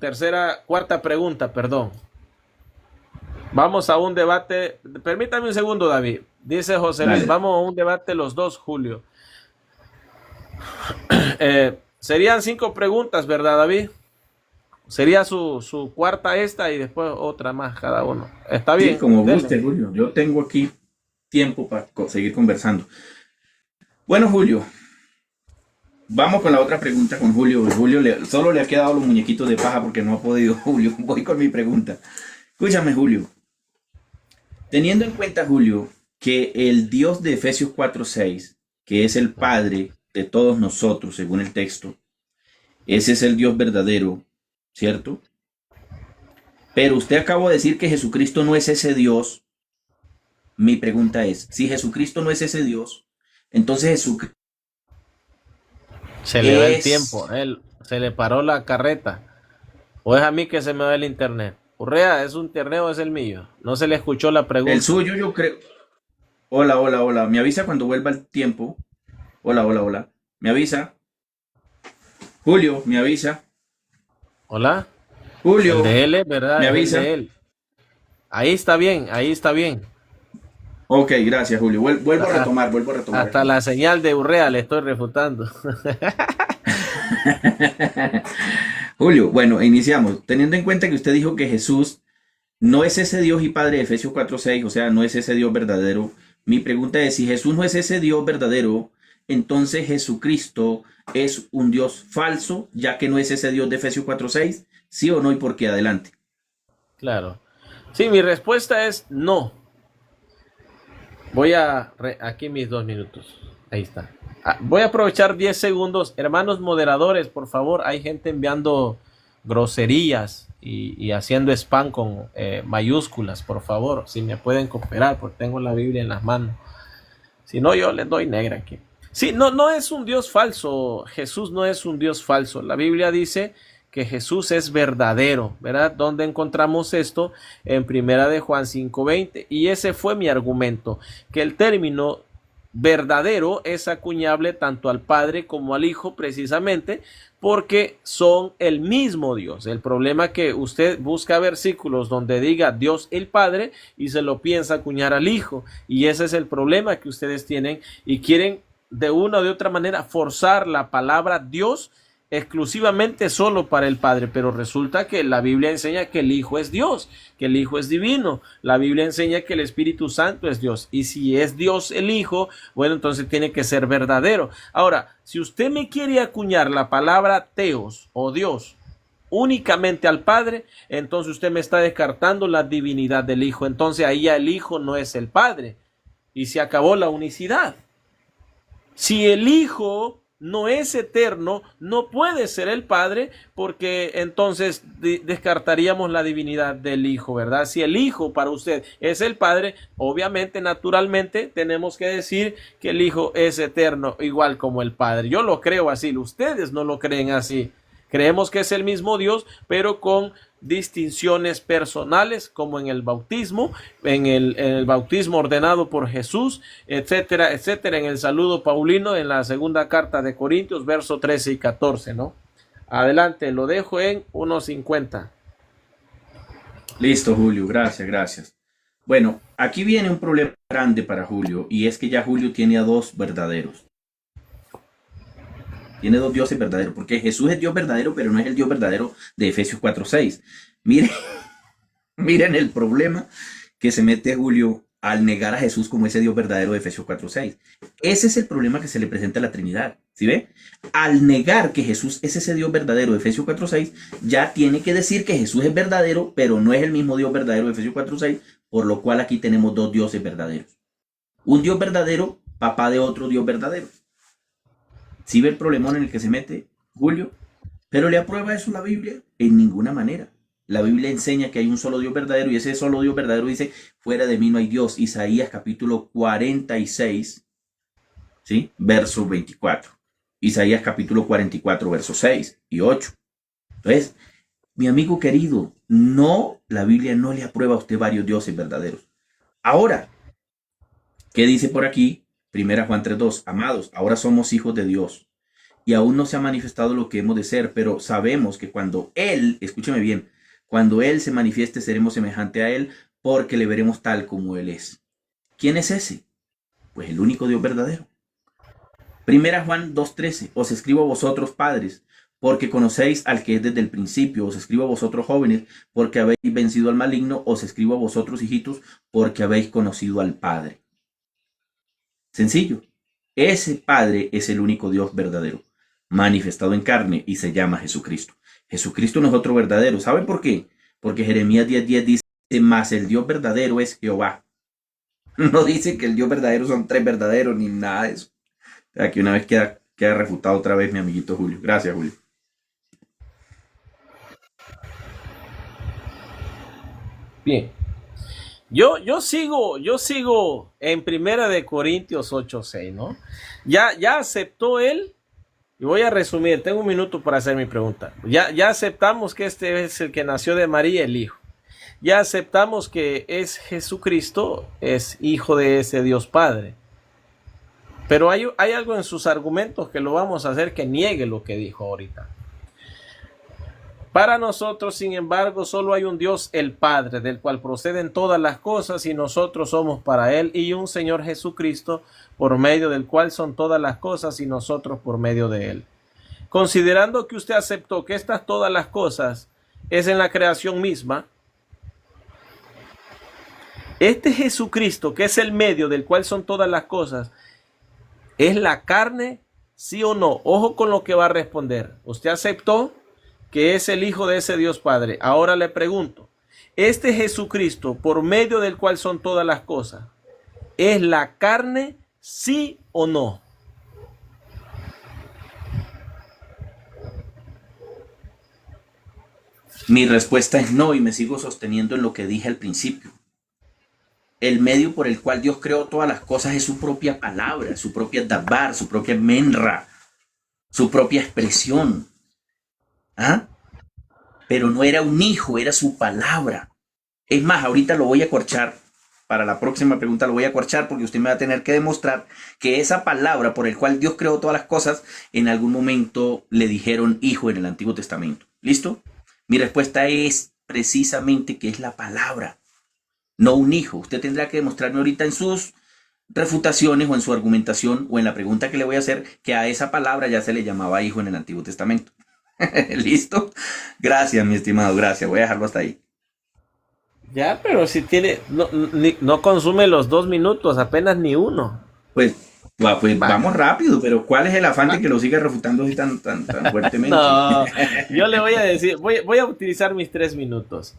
cuarta pregunta, perdón. Vamos a un debate. Permítame un segundo, David. Dice José Luis, vamos a un debate los dos, Julio. Serían 5 preguntas, ¿verdad, David? Sería su cuarta esta y después otra más cada uno. ¿Está bien? Sí, como guste, Julio. Yo tengo aquí tiempo para seguir conversando. Bueno, Julio, vamos con la otra pregunta con Julio. Julio solo le ha quedado los muñequitos de paja porque no ha podido. Julio, voy con mi pregunta. Escúchame, Julio. Teniendo en cuenta, Julio, que el Dios de Efesios 4:6, que es el Padre de todos nosotros, según el texto, ese es el Dios verdadero, ¿cierto? Pero usted acabó de decir que Jesucristo no es ese Dios. Mi pregunta es, si Jesucristo no es ese Dios, entonces Jesucristo se le va el tiempo, se le paró la carreta. ¿O es a mí que se me va el internet? Urrea, ¿es un internet o es el mío? No se le escuchó la pregunta. El suyo, yo creo. Hola. Me avisa cuando vuelva el tiempo. Hola. Me avisa. Julio, me avisa. Hola. Julio. El de él, ¿verdad? Me avisa. El de él. Ahí está bien. Ok, gracias, Julio. Vuelvo a retomar. Hasta la señal de Urrea le estoy refutando. Julio, bueno, iniciamos. Teniendo en cuenta que usted dijo que Jesús no es ese Dios y Padre de Efesios 4:6, o sea, no es ese Dios verdadero. Mi pregunta es, si Jesús no es ese Dios verdadero, entonces Jesucristo es un Dios falso, ya que no es ese Dios de Efesios 4:6, ¿sí o no? ¿Y por qué? Adelante. Claro. Sí, mi respuesta es no. Voy aquí mis 2 minutos. Ahí está. Voy a aprovechar 10 segundos. Hermanos moderadores, por favor, hay gente enviando groserías y haciendo spam con mayúsculas, por favor, si me pueden cooperar, porque tengo la Biblia en las manos. Si no, yo les doy negra aquí. Sí, no es un Dios falso. Jesús no es un Dios falso. La Biblia dice que Jesús es verdadero, ¿verdad? ¿Dónde encontramos esto? En Primera de Juan 5:20. Y ese fue mi argumento, que el término verdadero es acuñable tanto al Padre como al Hijo, precisamente porque son el mismo Dios. El problema es que usted busca versículos donde diga Dios el Padre y se lo piensa acuñar al Hijo, y ese es el problema que ustedes tienen, y quieren de una o de otra manera forzar la palabra Dios exclusivamente solo para el Padre, pero resulta que la Biblia enseña que el Hijo es Dios, que el Hijo es divino. La Biblia enseña que el Espíritu Santo es Dios, y si es Dios el Hijo, bueno, entonces tiene que ser verdadero. Ahora, si usted me quiere acuñar la palabra Teos o Dios únicamente al Padre, entonces usted me está descartando la divinidad del Hijo. Entonces ahí ya el Hijo no es el Padre y se acabó la unicidad. Si el Hijo no es eterno, no puede ser el Padre, porque entonces descartaríamos la divinidad del Hijo, ¿verdad? Si el Hijo para usted es el Padre, obviamente, naturalmente, tenemos que decir que el Hijo es eterno, igual como el Padre. Yo lo creo así, ustedes no lo creen así. Creemos que es el mismo Dios, pero con distinciones personales, como en el bautismo, en el bautismo ordenado por Jesús, etcétera, etcétera, en el saludo paulino, en la segunda carta de Corintios, versos 13 y 14, ¿no? Adelante, lo dejo en 1:50. Listo, Julio, gracias, gracias. Bueno, aquí viene un problema grande para Julio, y es que ya Julio tiene a dos verdaderos. Tiene dos dioses verdaderos, porque Jesús es Dios verdadero, pero no es el Dios verdadero de Efesios 4:6. Miren, miren el problema que se mete Julio al negar a Jesús como ese Dios verdadero de Efesios 4:6. Ese es el problema que se le presenta a la Trinidad. ¿Sí ve? Al negar que Jesús es ese Dios verdadero de Efesios 4:6, ya tiene que decir que Jesús es verdadero, pero no es el mismo Dios verdadero de Efesios 4:6, por lo cual aquí tenemos dos dioses verdaderos. Un Dios verdadero, papá de otro Dios verdadero. ¿Sí ve el problemón en el que se mete Julio? ¿Pero le aprueba eso la Biblia? En ninguna manera. La Biblia enseña que hay un solo Dios verdadero, y ese solo Dios verdadero dice, fuera de mí no hay Dios. Isaías capítulo 46, ¿sí? Verso 24. Isaías capítulo 44, versos 6 y 8. Entonces, mi amigo querido, no, la Biblia no le aprueba a usted varios dioses verdaderos. Ahora, ¿qué dice por aquí? Primera Juan 3:2, amados, ahora somos hijos de Dios, y aún no se ha manifestado lo que hemos de ser, pero sabemos que cuando Él, escúcheme bien, cuando Él se manifieste seremos semejante a Él, porque le veremos tal como Él es. ¿Quién es ese? Pues el único Dios verdadero. Primera Juan 2:13, os escribo a vosotros padres, porque conocéis al que es desde el principio. Os escribo a vosotros jóvenes, porque habéis vencido al maligno. Os escribo a vosotros hijitos, porque habéis conocido al Padre. Sencillo. Ese Padre es el único Dios verdadero, manifestado en carne, y se llama Jesucristo. Jesucristo no es otro verdadero. ¿Saben por qué? Porque Jeremías 10:10 dice, más el Dios verdadero es Jehová. No dice que el Dios verdadero son tres verdaderos, ni nada de eso. Aquí una vez queda refutado otra vez mi amiguito Julio. Gracias, Julio. Bien. Yo sigo en Primera de Corintios 8:6, ¿no? Ya aceptó él, y voy a resumir, tengo un minuto para hacer mi pregunta. Ya aceptamos que este es el que nació de María, el Hijo. Ya aceptamos que es Jesucristo, es hijo de ese Dios Padre. Pero hay algo en sus argumentos que lo vamos a hacer que niegue lo que dijo ahorita. Para nosotros, sin embargo, solo hay un Dios, el Padre, del cual proceden todas las cosas, y nosotros somos para Él, y un Señor Jesucristo, por medio del cual son todas las cosas, y nosotros por medio de Él. Considerando que usted aceptó que estas todas las cosas es en la creación misma, este Jesucristo, que es el medio del cual son todas las cosas, ¿es la carne? ¿Sí o no? Ojo con lo que va a responder. ¿Usted aceptó que es el Hijo de ese Dios Padre? Ahora le pregunto, ¿este Jesucristo, por medio del cual son todas las cosas, es la carne, sí o no? Mi respuesta es no y me sigo sosteniendo en lo que dije al principio. El medio por el cual Dios creó todas las cosas es su propia palabra, su propia dabar, su propia menra, su propia expresión. ¿Ah? Pero no era un hijo, era su palabra. Es más, ahorita lo voy a corchar, para la próxima pregunta lo voy a corchar porque usted me va a tener que demostrar que esa palabra por el cual Dios creó todas las cosas, en algún momento le dijeron hijo en el Antiguo Testamento. ¿Listo? Mi respuesta es precisamente que es la palabra, no un hijo. Usted tendrá que demostrarme ahorita en sus refutaciones o en su argumentación o en la pregunta que le voy a hacer que a esa palabra ya se le llamaba hijo en el Antiguo Testamento. ¿Listo? Gracias, mi estimado, gracias. Voy a dejarlo hasta ahí. Ya, pero si tiene, no consume los 2 minutos, apenas ni uno. Pues, pues Va. vamos rápido, pero ¿cuál es el afán de que lo siga refutando así tan fuertemente? No, yo le voy a decir, voy a utilizar mis 3 minutos.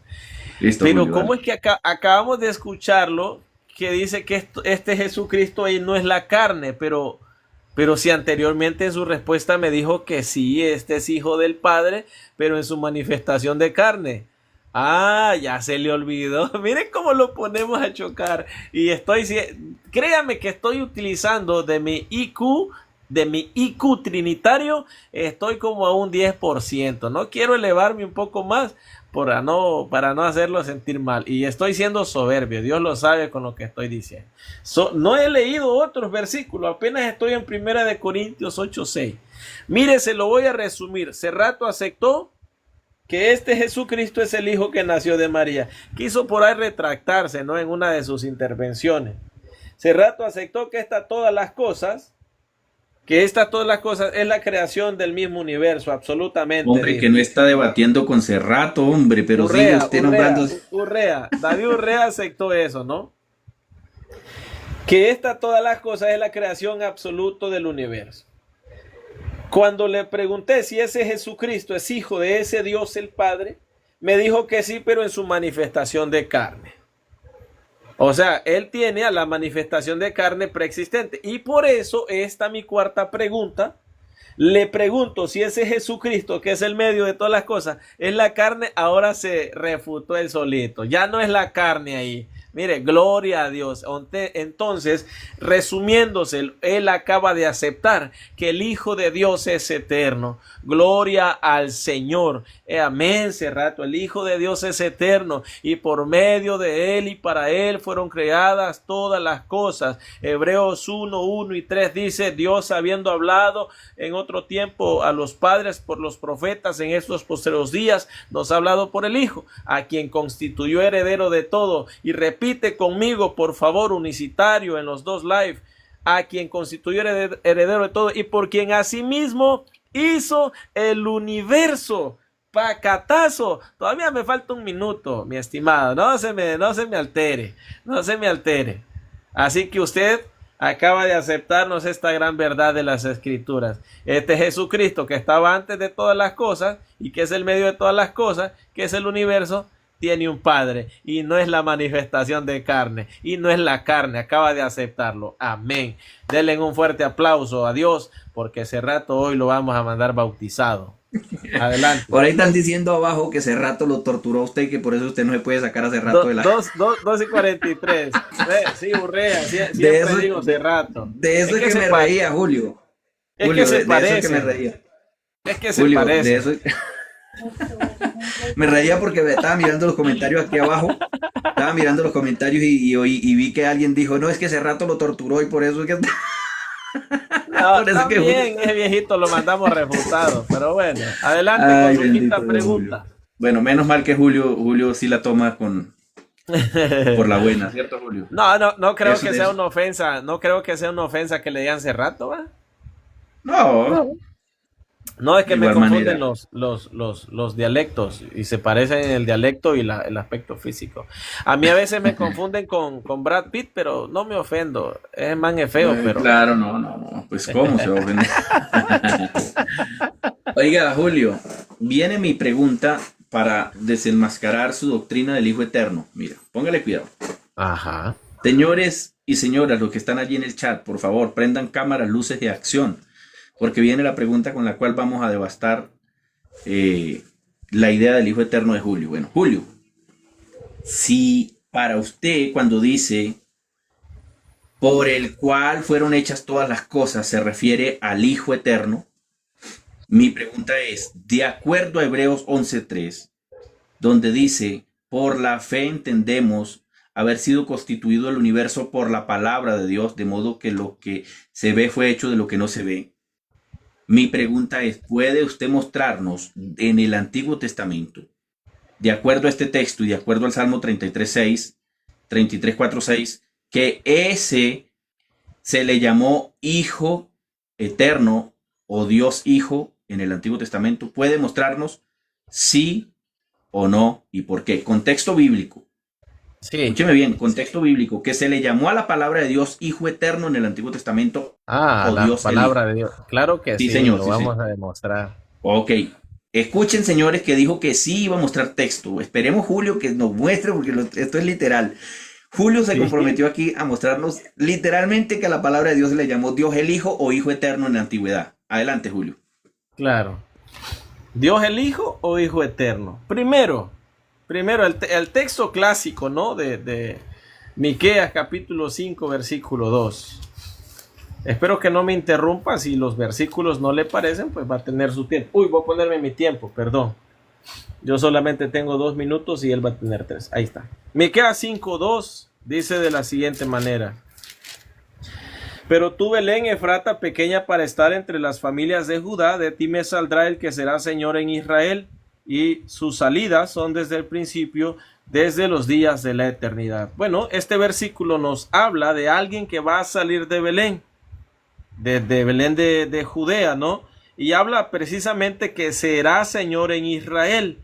Listo, Pero Julio, ¿cómo dale. es que acabamos de escucharlo que dice que este Jesucristo ahí no es la carne, pero si anteriormente en su respuesta me dijo que sí, este es hijo del Padre, pero en su manifestación de carne? Ah, ya se le olvidó. Miren cómo lo ponemos a chocar. Y créame que estoy utilizando de mi IQ trinitario, estoy como a un 10%. No quiero elevarme un poco más para no hacerlo sentir mal. Y estoy siendo soberbio. Dios lo sabe con lo que estoy diciendo. No he leído otros versículos. Apenas estoy en 1 Corintios 8:6. Mire, se lo voy a resumir. Cerrato aceptó que este Jesucristo es el hijo que nació de María. Quiso por ahí retractarse, ¿no? En una de sus intervenciones. Cerrato aceptó que todas las cosas es la creación del mismo universo, absolutamente. Hombre, Dijo. que no está debatiendo con Cerrato, hombre, pero sigue usted nombrando. David Urrea aceptó eso, ¿no? Que todas las cosas es la creación absoluta del universo. Cuando le pregunté si ese Jesucristo es hijo de ese Dios el Padre, me dijo que sí, pero en su manifestación de carne. O sea, él tiene a la manifestación de carne preexistente. Y por eso mi cuarta pregunta. Le pregunto si ese Jesucristo, que es el medio de todas las cosas, es la carne. Ahora se refutó él solito. Ya no es la carne ahí. Mire, gloria a Dios. Entonces, resumiéndose, él acaba de aceptar que el Hijo de Dios es eterno. Gloria al Señor. Amén, Cerrato. El Hijo de Dios es eterno y por medio de él y para él fueron creadas todas las cosas. Hebreos 1:1 y 3 dice: Dios, habiendo hablado en otro tiempo a los padres por los profetas, en estos posteriores días nos ha hablado por el Hijo, a quien constituyó heredero de todo. Y repite conmigo, por favor, unicitario en los dos live: a quien constituyó heredero de todo y por quien asimismo hizo el universo. Pacatazo. Todavía me falta 1 minuto, mi estimado. No se me altere. No se me altere. Así que usted acaba de aceptarnos esta gran verdad de las Escrituras. Este Jesucristo que estaba antes de todas las cosas y que es el medio de todas las cosas, que es el universo, tiene un Padre y no es la manifestación de carne y no es la carne. Acaba de aceptarlo. Amén. Denle un fuerte aplauso a Dios porque ese rato hoy lo vamos a mandar bautizado. Adelante. Por ahí están diciendo abajo que Cerrato lo torturó a usted y que por eso usted no se puede sacar a Cerrato de la... 2:43. Sí, Urrea, siempre eso, digo Cerrato. De eso es que me reía, Julio. Es Julio, que se parece. De eso es que me reía. Es que se Julio, parece. de eso... Me reía porque estaba mirando los comentarios aquí abajo. Estaba mirando los comentarios y vi que alguien dijo: no, es que Cerrato lo torturó y por eso es que... No, también es viejito, lo mandamos refutado. Pero bueno, adelante. Ay, con su quinta pregunta. Julio. Bueno, menos mal que Julio sí la toma por la buena, ¿cierto, Julio? No creo Eso que de sea eso. una ofensa. No creo que sea una ofensa que le digan Cerrato, ¿va? No, No, es que de me igual confunden manera. los dialectos y se parecen en el dialecto y el aspecto físico. A mí a veces me confunden con Brad Pitt, pero no me ofendo. Es man es feo, pero... Claro, no. Pues cómo se va a ofender. Oiga, Julio, viene mi pregunta para desenmascarar su doctrina del Hijo Eterno. Mira, póngale cuidado. Ajá. Señores y señoras, los que están allí en el chat, por favor, prendan cámaras, luces de acción, porque viene la pregunta con la cual vamos a devastar la idea del Hijo Eterno de Julio. Bueno, Julio, si para usted cuando dice por el cual fueron hechas todas las cosas se refiere al Hijo Eterno, mi pregunta es, de acuerdo a Hebreos 11:3, donde dice, por la fe entendemos haber sido constituido el universo por la palabra de Dios, de modo que lo que se ve fue hecho de lo que no se ve. Mi pregunta es, ¿puede usted mostrarnos en el Antiguo Testamento, de acuerdo a este texto y de acuerdo al Salmo 33:6, 33:4-6, que ese se le llamó Hijo Eterno o Dios Hijo en el Antiguo Testamento? ¿Puede mostrarnos sí o no y por qué? Contexto bíblico. Sí. Escúcheme bien, contexto bíblico, que se le llamó a la palabra de Dios Hijo Eterno en el Antiguo Testamento. Ah, o la Dios palabra de Dios. Claro que Sí, sí, señor, lo sí, vamos sí. a demostrar. Ok. Escuchen, señores, que dijo que sí iba a mostrar texto. Esperemos, Julio, que nos muestre, porque esto es literal. Julio se Sí, comprometió aquí a mostrarnos literalmente que a la palabra de Dios se le llamó Dios el Hijo o Hijo Eterno en la antigüedad. Adelante, Julio. claro. ¿Dios el Hijo o Hijo Eterno? Primero el texto clásico, ¿no? De Miqueas capítulo 5, versículo 2. Espero que no me interrumpa. Si los versículos no le parecen, pues va a tener su tiempo. Uy, voy a ponerme mi tiempo, perdón. Yo solamente tengo 2 minutos y él va a tener 3. Ahí está. Miqueas 5:2 dice de la siguiente manera: pero tú, Belén Efrata, pequeña para estar entre las familias de Judá, de ti me saldrá el que será Señor en Israel, y sus salidas son desde el principio, desde los días de la eternidad. Bueno, este versículo nos habla de alguien que va a salir de Belén, de Belén de Judea, ¿no? Y habla precisamente que será Señor en Israel.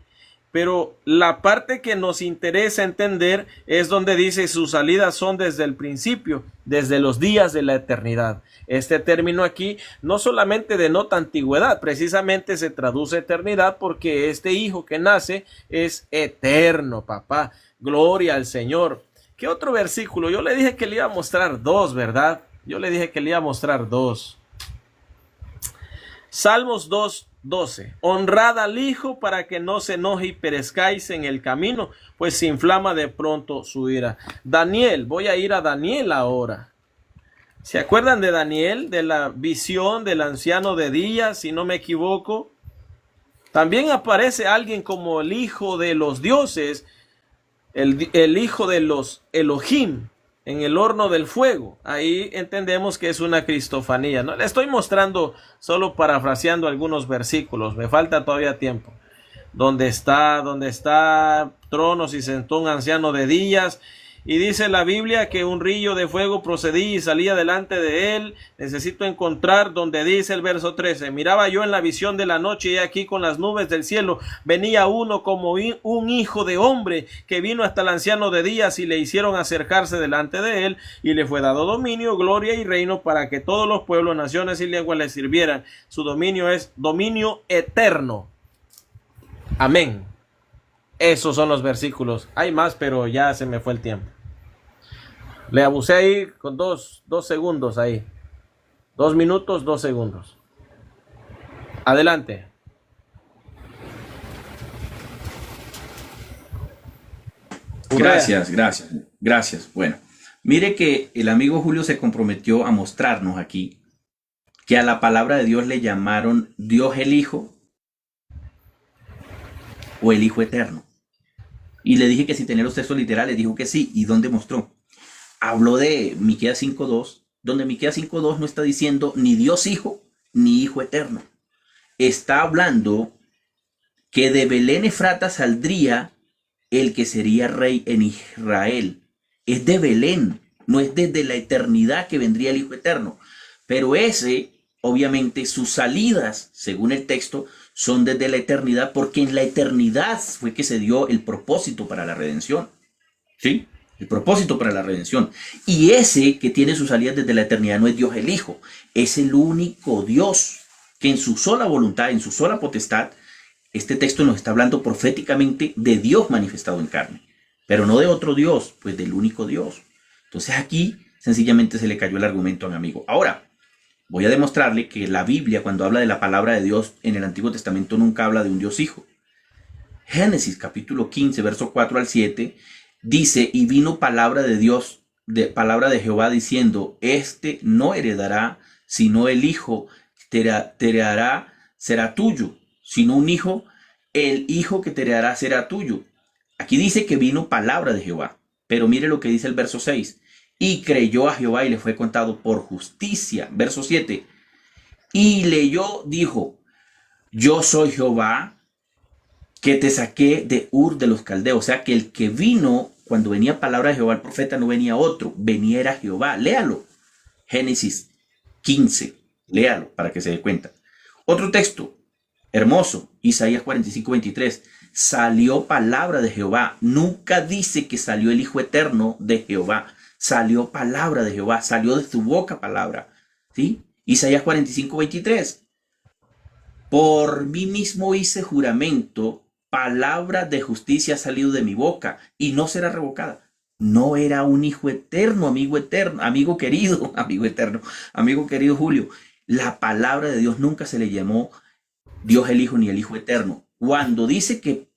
Pero la parte que nos interesa entender es donde dice sus salidas son desde el principio, desde los días de la eternidad. Este término aquí no solamente denota antigüedad, precisamente se traduce eternidad porque este hijo que nace es eterno, papá. Gloria al Señor. ¿Qué otro versículo? Yo le dije que le iba a mostrar 2, ¿verdad? Yo le dije que le iba a mostrar 2. Salmos 2:12. Honrad al Hijo para que no se enoje y perezcáis en el camino, pues se inflama de pronto su ira. Daniel, voy a ir a Daniel ahora. ¿Se acuerdan de Daniel, de la visión del anciano de días, si no me equivoco? También aparece alguien como el hijo de los dioses, el hijo de los Elohim, en el horno del fuego. Ahí entendemos que es una cristofanía, ¿no? Le estoy mostrando, solo parafraseando algunos versículos, me falta todavía tiempo. Donde está tronos y sentó un anciano de días, y dice la Biblia que un río de fuego procedía y salía delante de él. Necesito encontrar donde dice el verso 13. Miraba yo en la visión de la noche y aquí con las nubes del cielo venía uno como un hijo de hombre que vino hasta el anciano de días y le hicieron acercarse delante de él y le fue dado dominio, gloria y reino para que todos los pueblos, naciones y lenguas le sirvieran. Su dominio es dominio eterno. Amén. Esos son los versículos. Hay más, pero ya se me fue el tiempo. Le abusé ahí con dos segundos ahí. 2 minutos, 2 segundos. Adelante. Gracias. Bueno, mire que el amigo Julio se comprometió a mostrarnos aquí que a la palabra de Dios le llamaron Dios el Hijo o el Hijo Eterno. Y le dije que si tenía los textos literales, dijo que sí. ¿Y dónde mostró? Habló de Miqueas 5:2, donde Miqueas 5:2 no está diciendo ni Dios Hijo ni Hijo Eterno. Está hablando que de Belén Efrata saldría el que sería rey en Israel. Es de Belén, no es desde la eternidad que vendría el Hijo Eterno. Pero ese, obviamente, sus salidas, según el texto, son desde la eternidad, porque en la eternidad fue que se dio el propósito para la redención. ¿Sí? El propósito para la redención. Y ese que tiene sus salidas desde la eternidad no es Dios el Hijo, es el único Dios que en su sola voluntad, en su sola potestad, este texto nos está hablando proféticamente de Dios manifestado en carne, pero no de otro Dios, pues del único Dios. Entonces aquí sencillamente se le cayó el argumento a mi amigo. Ahora, voy a demostrarle que la Biblia, cuando habla de la palabra de Dios en el Antiguo Testamento, nunca habla de un Dios Hijo. Génesis capítulo 15, verso 4 al 7, dice, y vino palabra de Dios, palabra de Jehová diciendo, este no heredará, sino el hijo te heredará, será tuyo, sino un hijo, el hijo que te heredará será tuyo. Aquí dice que vino palabra de Jehová, pero mire lo que dice el verso 6, y creyó a Jehová y le fue contado por justicia. Verso 7, y leyó, dijo, yo soy Jehová que te saqué de Ur de los Caldeos. O sea que el que vino, cuando venía palabra de Jehová al profeta, no venía otro, venía era Jehová. Léalo. Génesis 15. Léalo para que se dé cuenta. Otro texto hermoso, Isaías 45, 23. Salió palabra de Jehová. Nunca dice que salió el Hijo Eterno de Jehová. Salió palabra de Jehová. Salió de su boca palabra. ¿Sí? Isaías 45, 23. Por mí mismo hice juramento, palabra de justicia ha salido de mi boca y no será revocada. No era un hijo eterno, amigo querido, amigo eterno, amigo querido Julio. La palabra de Dios nunca se le llamó Dios el Hijo ni el Hijo Eterno. Cuando dice que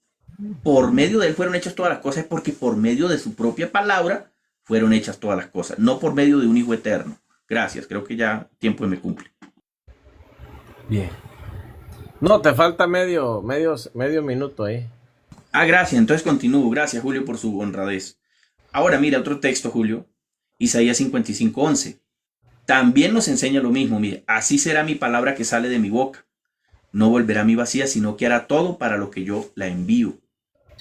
por medio de él fueron hechas todas las cosas, es porque por medio de su propia palabra fueron hechas todas las cosas, no por medio de un Hijo Eterno. Gracias, creo que ya tiempo me cumple. Bien. No, te falta medio minuto ahí. Ah, gracias, entonces continúo. Gracias, Julio, por su honradez. Ahora mira otro texto, Julio. Isaías 55, 11. También nos enseña lo mismo. Mire, así será mi palabra que sale de mi boca. No volverá a mi vacía, sino que hará todo para lo que yo la envío.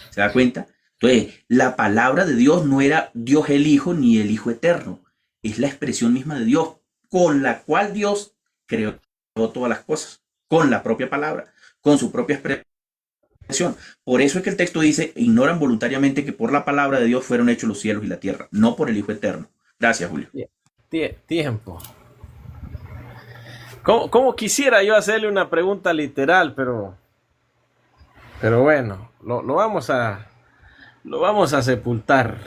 ¿Se da cuenta? Entonces, la palabra de Dios no era Dios el Hijo ni el Hijo Eterno. Es la expresión misma de Dios, con la cual Dios creó todas las cosas. Con la propia palabra, con su propia expresión. Por eso es que el texto dice, ignoran voluntariamente que por la palabra de Dios fueron hechos los cielos y la tierra, no por el Hijo Eterno. Gracias, Julio. Tiempo. ¿Cómo quisiera yo hacerle una pregunta literal, pero bueno, lo vamos a sepultar.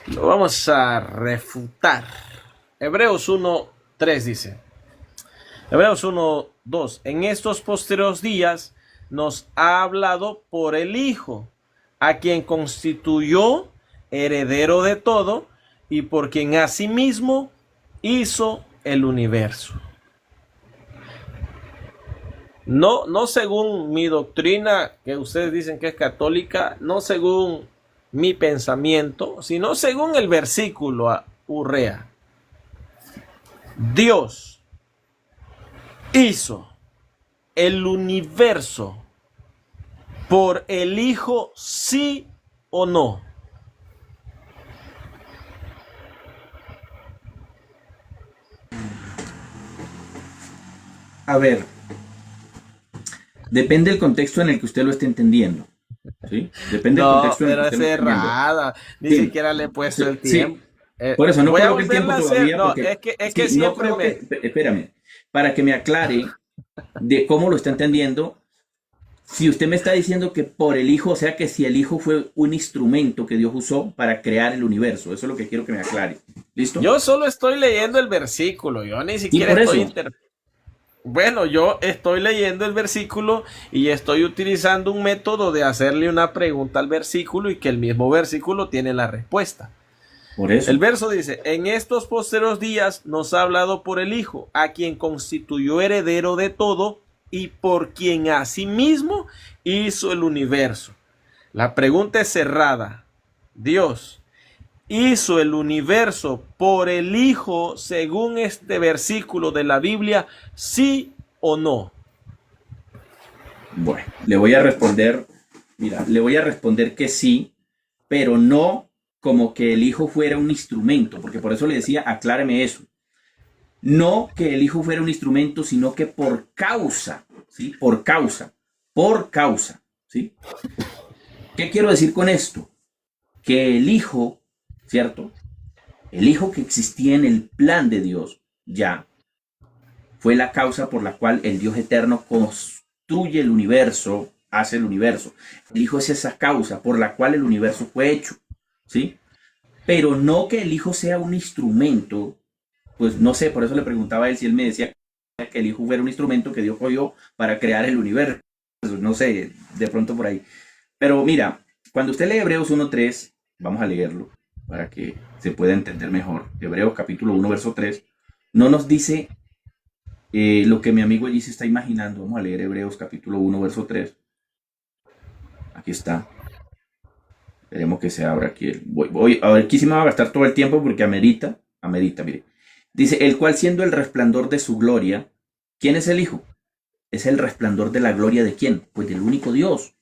Lo vamos a refutar. Hebreos 1:3 dice. Hebreos 1:2. En estos posteriores días nos ha hablado por el Hijo, a quien constituyó heredero de todo y por quien asimismo hizo el universo. No según mi doctrina, que ustedes dicen que es católica, no según mi pensamiento, sino según el versículo Urrea. Dios hizo el universo por el Hijo, sí o no. A ver, depende del contexto en el que usted lo esté entendiendo. ¿Sí? Depende del contexto en el que usted lo esté entendiendo. Errada, ni Sí. siquiera le he puesto el tiempo. Sí. Por eso no coloque el tiempo todavía. No, porque, es que siempre no espérame, para que me aclare de cómo lo está entendiendo. Si usted me está diciendo que por el Hijo, o sea que si el Hijo fue un instrumento que Dios usó para crear el universo, eso es lo que quiero que me aclare. ¿Listo? Yo solo estoy leyendo el versículo, yo ni siquiera estoy Bueno, yo estoy leyendo el versículo y estoy utilizando un método de hacerle una pregunta al versículo y que el mismo versículo tiene la respuesta. Por eso. El verso dice, en estos posteros días nos ha hablado por el Hijo, a quien constituyó heredero de todo y por quien asimismo hizo el universo. La pregunta es cerrada. Dios hizo el universo por el Hijo según este versículo de la Biblia, ¿sí o no? Bueno, le voy a responder, le voy a responder que sí, pero no como que el Hijo fuera un instrumento, porque por eso le decía, acláreme eso. No que el Hijo fuera un instrumento, sino que por causa, ¿sí? Por causa, ¿sí? ¿Qué quiero decir con esto? Que el Hijo, ¿cierto? El Hijo que existía en el plan de Dios, ya, fue la causa por la cual el Dios eterno construye el universo, hace el universo. El Hijo es esa causa por la cual el universo fue hecho, ¿sí? Pero no que el Hijo sea un instrumento, pues no sé, por eso le preguntaba a él si él me decía que el Hijo fuera un instrumento que Dios cogió para crear el universo. no sé, de pronto por ahí. Pero mira, cuando usted lee Hebreos 1:3, vamos a leerlo para que se pueda entender mejor. Hebreos capítulo 1, verso 3, no nos dice lo que mi amigo allí se está imaginando. Vamos a leer Hebreos capítulo 1, verso 3. Aquí está. Esperemos que se abra aquí. A ver, aquí sí me va a gastar todo el tiempo porque amerita, mire. Dice, el cual siendo el resplandor de su gloria, ¿quién es el Hijo? Es el resplandor de la gloria de quién? Pues del único Dios,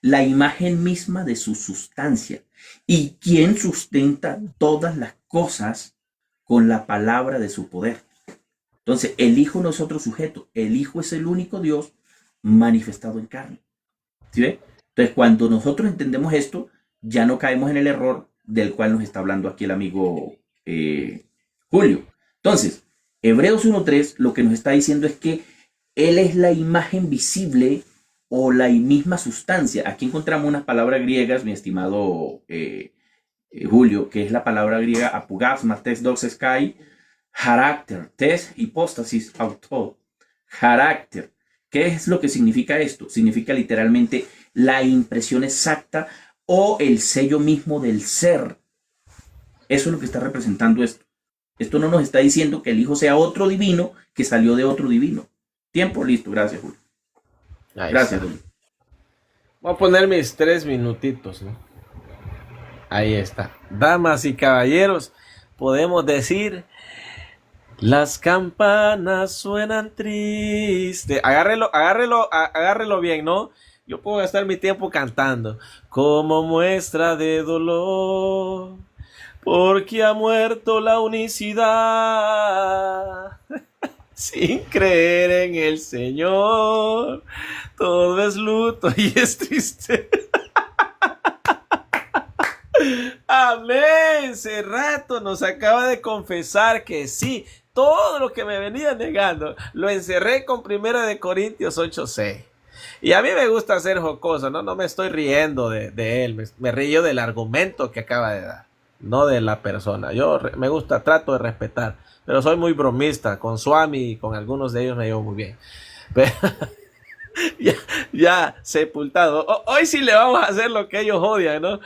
la imagen misma de su sustancia. ¿Y quién sustenta todas las cosas con la palabra de su poder? Entonces, el Hijo no es otro sujeto, el Hijo es el único Dios manifestado en carne. ¿Sí ve? Entonces, cuando nosotros entendemos esto, ya no caemos en el error del cual nos está hablando aquí el amigo Julio. Entonces, Hebreos 1:3 lo que nos está diciendo es que Él es la imagen visible o la misma sustancia. Aquí encontramos unas palabras griegas, mi estimado Julio, que es la palabra griega apugasma, tes doxes kai, carácter, tes hipóstasis auto, carácter. ¿Qué es lo que significa esto? Significa literalmente la impresión exacta o el sello mismo del ser. Eso es lo que está representando esto. Esto no nos está diciendo que el Hijo sea otro divino que salió de otro divino. Tiempo, listo. Gracias, Julio. Gracias, Julio. Voy a poner mis 3 minutitos, ¿no? Ahí está. Damas y caballeros, podemos decir, las campanas suenan tristes. Agárrelo bien, ¿no? Yo puedo gastar mi tiempo cantando. Como muestra de dolor, porque ha muerto la unicidad. Sin creer en el Señor, todo es luto y es triste. Amén. Cerrato nos acaba de confesar que sí, todo lo que me venía negando lo encerré con 1 Corintios 8:6. Y a mí me gusta ser jocoso, no me estoy riendo de él, me río del argumento que acaba de dar, no de la persona. Yo me gusta, trato de respetar, pero soy muy bromista, con Swami y con algunos de ellos me llevo muy bien. Pero, ya sepultado. Hoy sí le vamos a hacer lo que ellos odian, ¿no?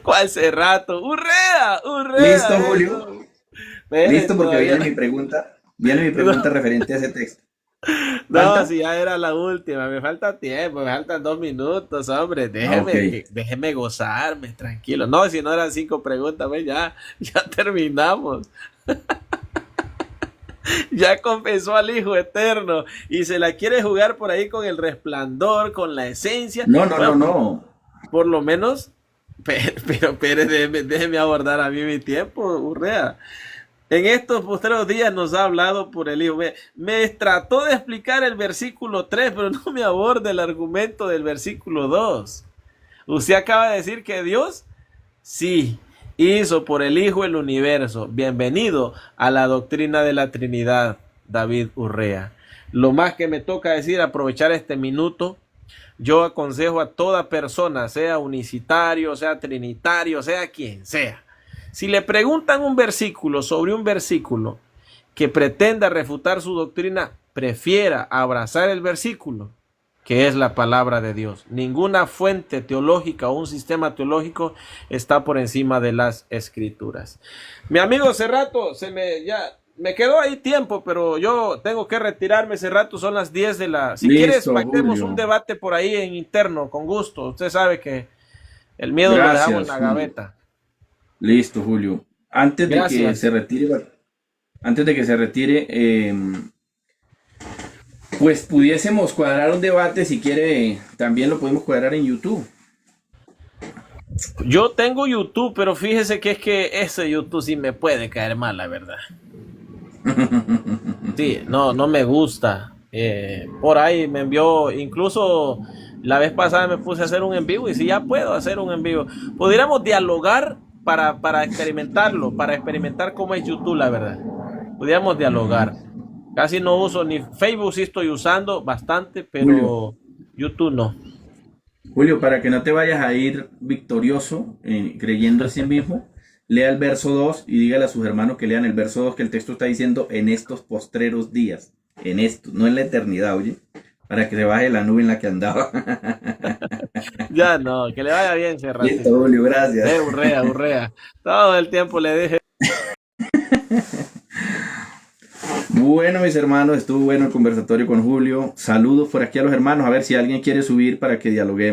¿Cuál Cerrato? ¡Urrea! Listo, Julio. Listo, porque viene mi pregunta. Viene mi pregunta referente a ese texto. No, si ya era la última, me falta tiempo, me faltan 2 minutos, hombre, déjeme gozarme, tranquilo. No, si no eran 5 preguntas, ya terminamos. Ya confesó al Hijo Eterno y se la quiere jugar por ahí con el resplandor, con la esencia. No. Por lo menos, pero déjeme abordar a mí mi tiempo, Urrea. En estos posteriores días nos ha hablado por el Hijo. Me trató de explicar el versículo 3, pero no me aborda el argumento del versículo 2. Usted acaba de decir que Dios, sí, hizo por el Hijo el universo. Bienvenido a la doctrina de la Trinidad, David Urrea. Lo más que me toca decir, aprovechar este minuto, yo aconsejo a toda persona, sea unicitario, sea trinitario, sea quien sea. Si le preguntan un versículo sobre un versículo que pretenda refutar su doctrina, prefiera abrazar el versículo, que es la palabra de Dios. Ninguna fuente teológica o un sistema teológico está por encima de las escrituras. Mi amigo Cerrato, me quedó ahí tiempo, pero yo tengo que retirarme. Cerrato, son las 10 de la... Si quieres, pactemos un debate por ahí en interno, con gusto. Usted sabe que el miedo lo dejamos en la gaveta. Listo, Julio. Antes de que se retire, pues pudiésemos cuadrar un debate, si quiere, también lo podemos cuadrar en YouTube. Yo tengo YouTube, pero fíjese que es que ese YouTube sí me puede caer mal, la verdad. Sí, no me gusta. Por ahí me envió, incluso la vez pasada me puse a hacer un en vivo y si ya puedo hacer un en vivo. Pudiéramos dialogar para experimentarlo, para experimentar cómo es YouTube, la verdad. Pudiéramos dialogar. Casi no uso, ni Facebook sí estoy usando bastante, pero Julio, YouTube no. Julio, para que no te vayas a ir victorioso creyendo en sí mismo, lea el verso 2 y dígale a sus hermanos que lean el verso 2, que el texto está diciendo en estos postreros días. En esto, no en la eternidad, oye. Para que se baje la nube en la que andaba. Ya no, que le vaya bien, Serrate. Listo, Julio, gracias. Urrea, urrea. Todo el tiempo le dije. Bueno, mis hermanos, estuvo bueno el conversatorio con Julio. Saludos por aquí a los hermanos. A ver si alguien quiere subir para que dialoguemos.